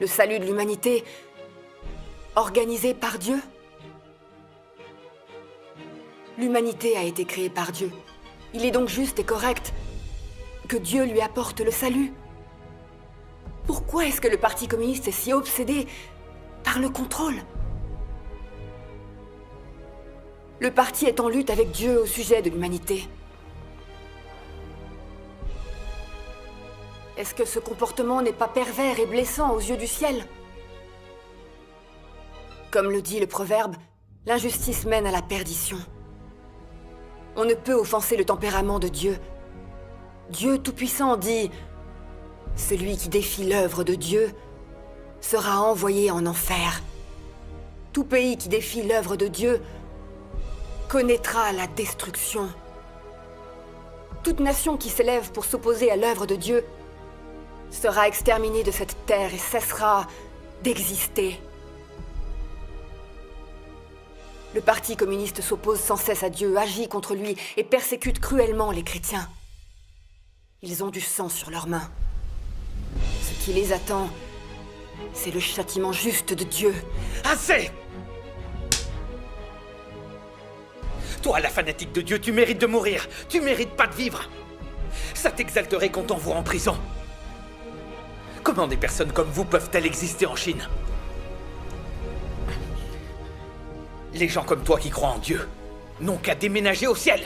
le salut de l'humanité organisé par Dieu? L'humanité a été créée par Dieu. Il est donc juste et correct que Dieu lui apporte le salut. Pourquoi est-ce que le Parti communiste est si obsédé par le contrôle? Le parti est en lutte avec Dieu au sujet de l'humanité. Est-ce que ce comportement n'est pas pervers et blessant aux yeux du ciel? Comme le dit le proverbe, l'injustice mène à la perdition. On ne peut offenser le tempérament de Dieu. Dieu Tout-Puissant dit « Celui qui défie l'œuvre de Dieu sera envoyé en enfer. Tout pays qui défie l'œuvre de Dieu connaîtra la destruction. Toute nation qui s'élève pour s'opposer à l'œuvre de Dieu sera exterminée de cette terre et cessera d'exister. » Le Parti communiste s'oppose sans cesse à Dieu, agit contre lui et persécute cruellement les chrétiens. Ils ont du sang sur leurs mains. Ce qui les attend, c'est le châtiment juste de Dieu. Assez! Toi, la fanatique de Dieu, tu mérites de mourir. Tu mérites pas de vivre. Ça t'exalterait qu'on t'envoie en prison. Comment des personnes comme vous peuvent-elles exister en Chine? Les gens comme toi qui croient en Dieu n'ont qu'à déménager au ciel.